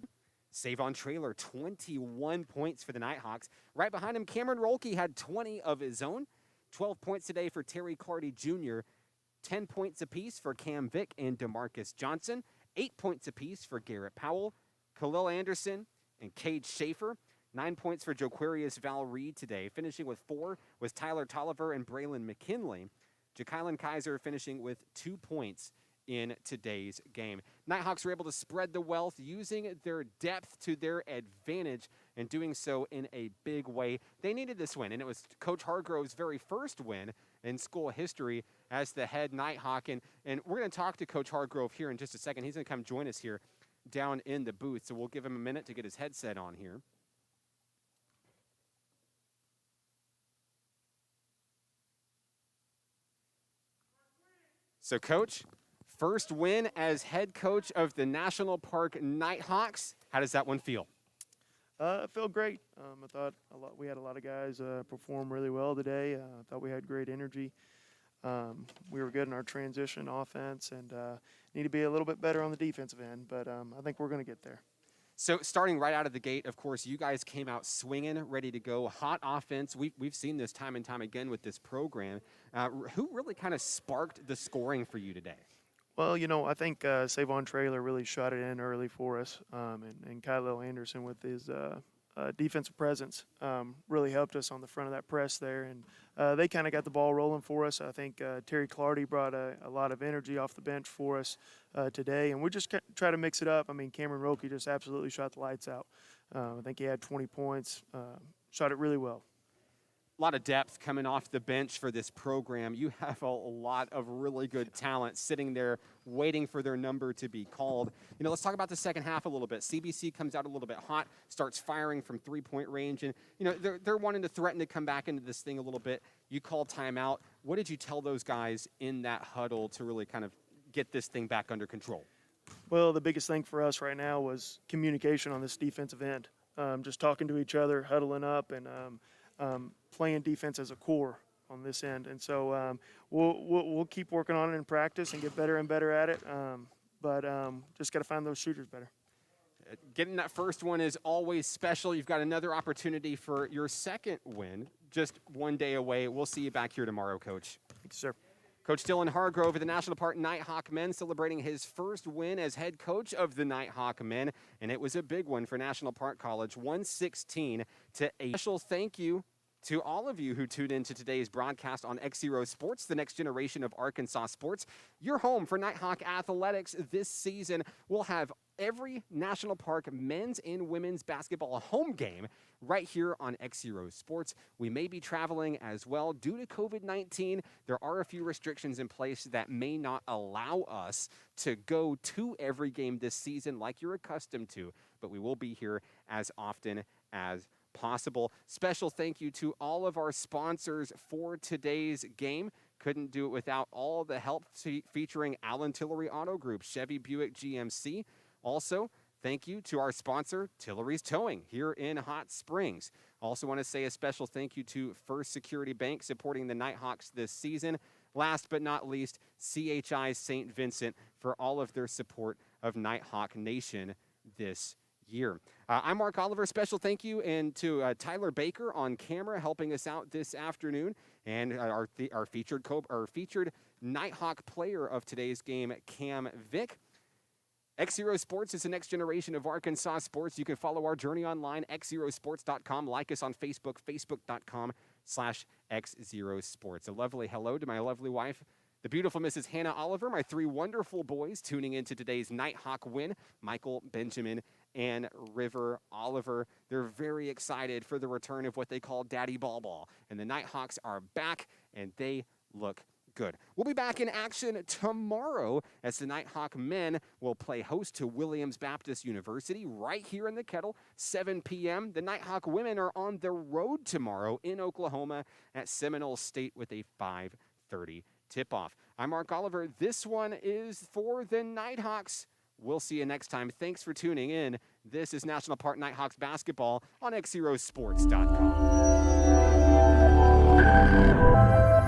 Savon Traylor, 21 points for the Nighthawks. Right behind him, Cameron Rolke had 20 of his own. 12 points today for Terry Clardy Jr., 10 points apiece for Cam Vick and DeMarcus Johnson, 8 points apiece for Garrett Powell, Khalil Anderson, and Cade Schaefer. 9 points for Joquarius Val Reed today. Finishing with 4 was Tyler Tolliver and Braylon McKinley. Jakylan Kaiser finishing with 2 points in today's game. Nighthawks were able to spread the wealth using their depth to their advantage and doing so in a big way. They needed this win, and it was Coach Hargrove's very first win in school history as the head Nighthawk. And we're going to talk to Coach Hargrove here in just a second. He's going to come join us here down in the booth, so we'll give him a minute to get his headset on here. So, Coach, first win as head coach of the National Park Nighthawks. How does that one feel? I feel great. I thought we had a lot of guys perform really well today. I thought we had great energy. We were good in our transition offense and need to be a little bit better on the defensive end, but I think we're going to get there. So starting right out of the gate, of course, you guys came out swinging, ready to go. Hot offense. We've seen this time and time again with this program. Who really kind of sparked the scoring for you today? Well, I think Savon Traylor really shot it in early for us, and Kyle Anderson with his defensive presence really helped us on the front of that press there, and they kind of got the ball rolling for us. I think Terry Clardy brought a lot of energy off the bench for us today, and we just try to mix it up. I mean, Cameron Rolke just absolutely shot the lights out. I think he had 20 points, shot it really well. A lot of depth coming off the bench for this program. You have a lot of really good talent sitting there waiting for their number to be called. Let's talk about the second half a little bit. CBC comes out a little bit hot, starts firing from three-point range, and they're wanting to threaten to come back into this thing a little bit. You call timeout. What did you tell those guys in that huddle to really kind of get this thing back under control? Well, the biggest thing for us right now was communication on this defensive end. Just talking to each other, huddling up, and playing defense as a core on this end. And so we'll keep working on it in practice and get better and better at it. But just got to find those shooters better. Getting that first one is always special. You've got another opportunity for your second win just one day away. We'll see you back here tomorrow, Coach. Thank you, sir. Coach Dylan Hargrove of the National Park Nighthawk men celebrating his first win as head coach of the Nighthawk men, and it was a big one for National Park College, 116-8. Special thank you to all of you who tuned into today's broadcast on XZero Sports, the next generation of Arkansas sports. Your home for Nighthawk athletics this season. We'll have every National Park men's and women's basketball home game right here on XZero Sports. We may be traveling as well due to COVID-19. There are a few restrictions in place that may not allow us to go to every game this season like you're accustomed to, but we will be here as often as possible. Special thank you to all of our sponsors for today's game. Couldn't do it without all the help featuring Allen Tillery Auto Group, Chevy Buick GMC. Also, thank you to our sponsor, Tillery's Towing, here in Hot Springs. Also want to say a special thank you to First Security Bank supporting the Nighthawks this season. Last but not least, CHI St. Vincent for all of their support of Nighthawk Nation this year. I'm Mark Oliver. Special thank you and to Tyler Baker on camera helping us out this afternoon, and our featured Nighthawk player of today's game, Cam Vick. XZero Sports is the next generation of Arkansas sports. You can follow our journey online, xzerosports.com. Like us on Facebook, facebook.com/XZero Sports. A lovely hello to my lovely wife, the beautiful Mrs. Hannah Oliver, my 3 wonderful boys tuning into today's Nighthawk win, Michael, Benjamin, and River Oliver. They're very excited for the return of what they call Daddy Ball Ball. And the Nighthawks are back, and they look Good. We'll be back in action tomorrow as the Nighthawk men will play host to Williams Baptist University right here in the Kettle, 7 p.m. The Nighthawk women are on the road tomorrow in Oklahoma at Seminole State with a 5:30 tip-off. I'm Mark Oliver. This one is for the Nighthawks. We'll see you next time. Thanks for tuning in. This is National Park Nighthawks basketball on XZeroSports.com.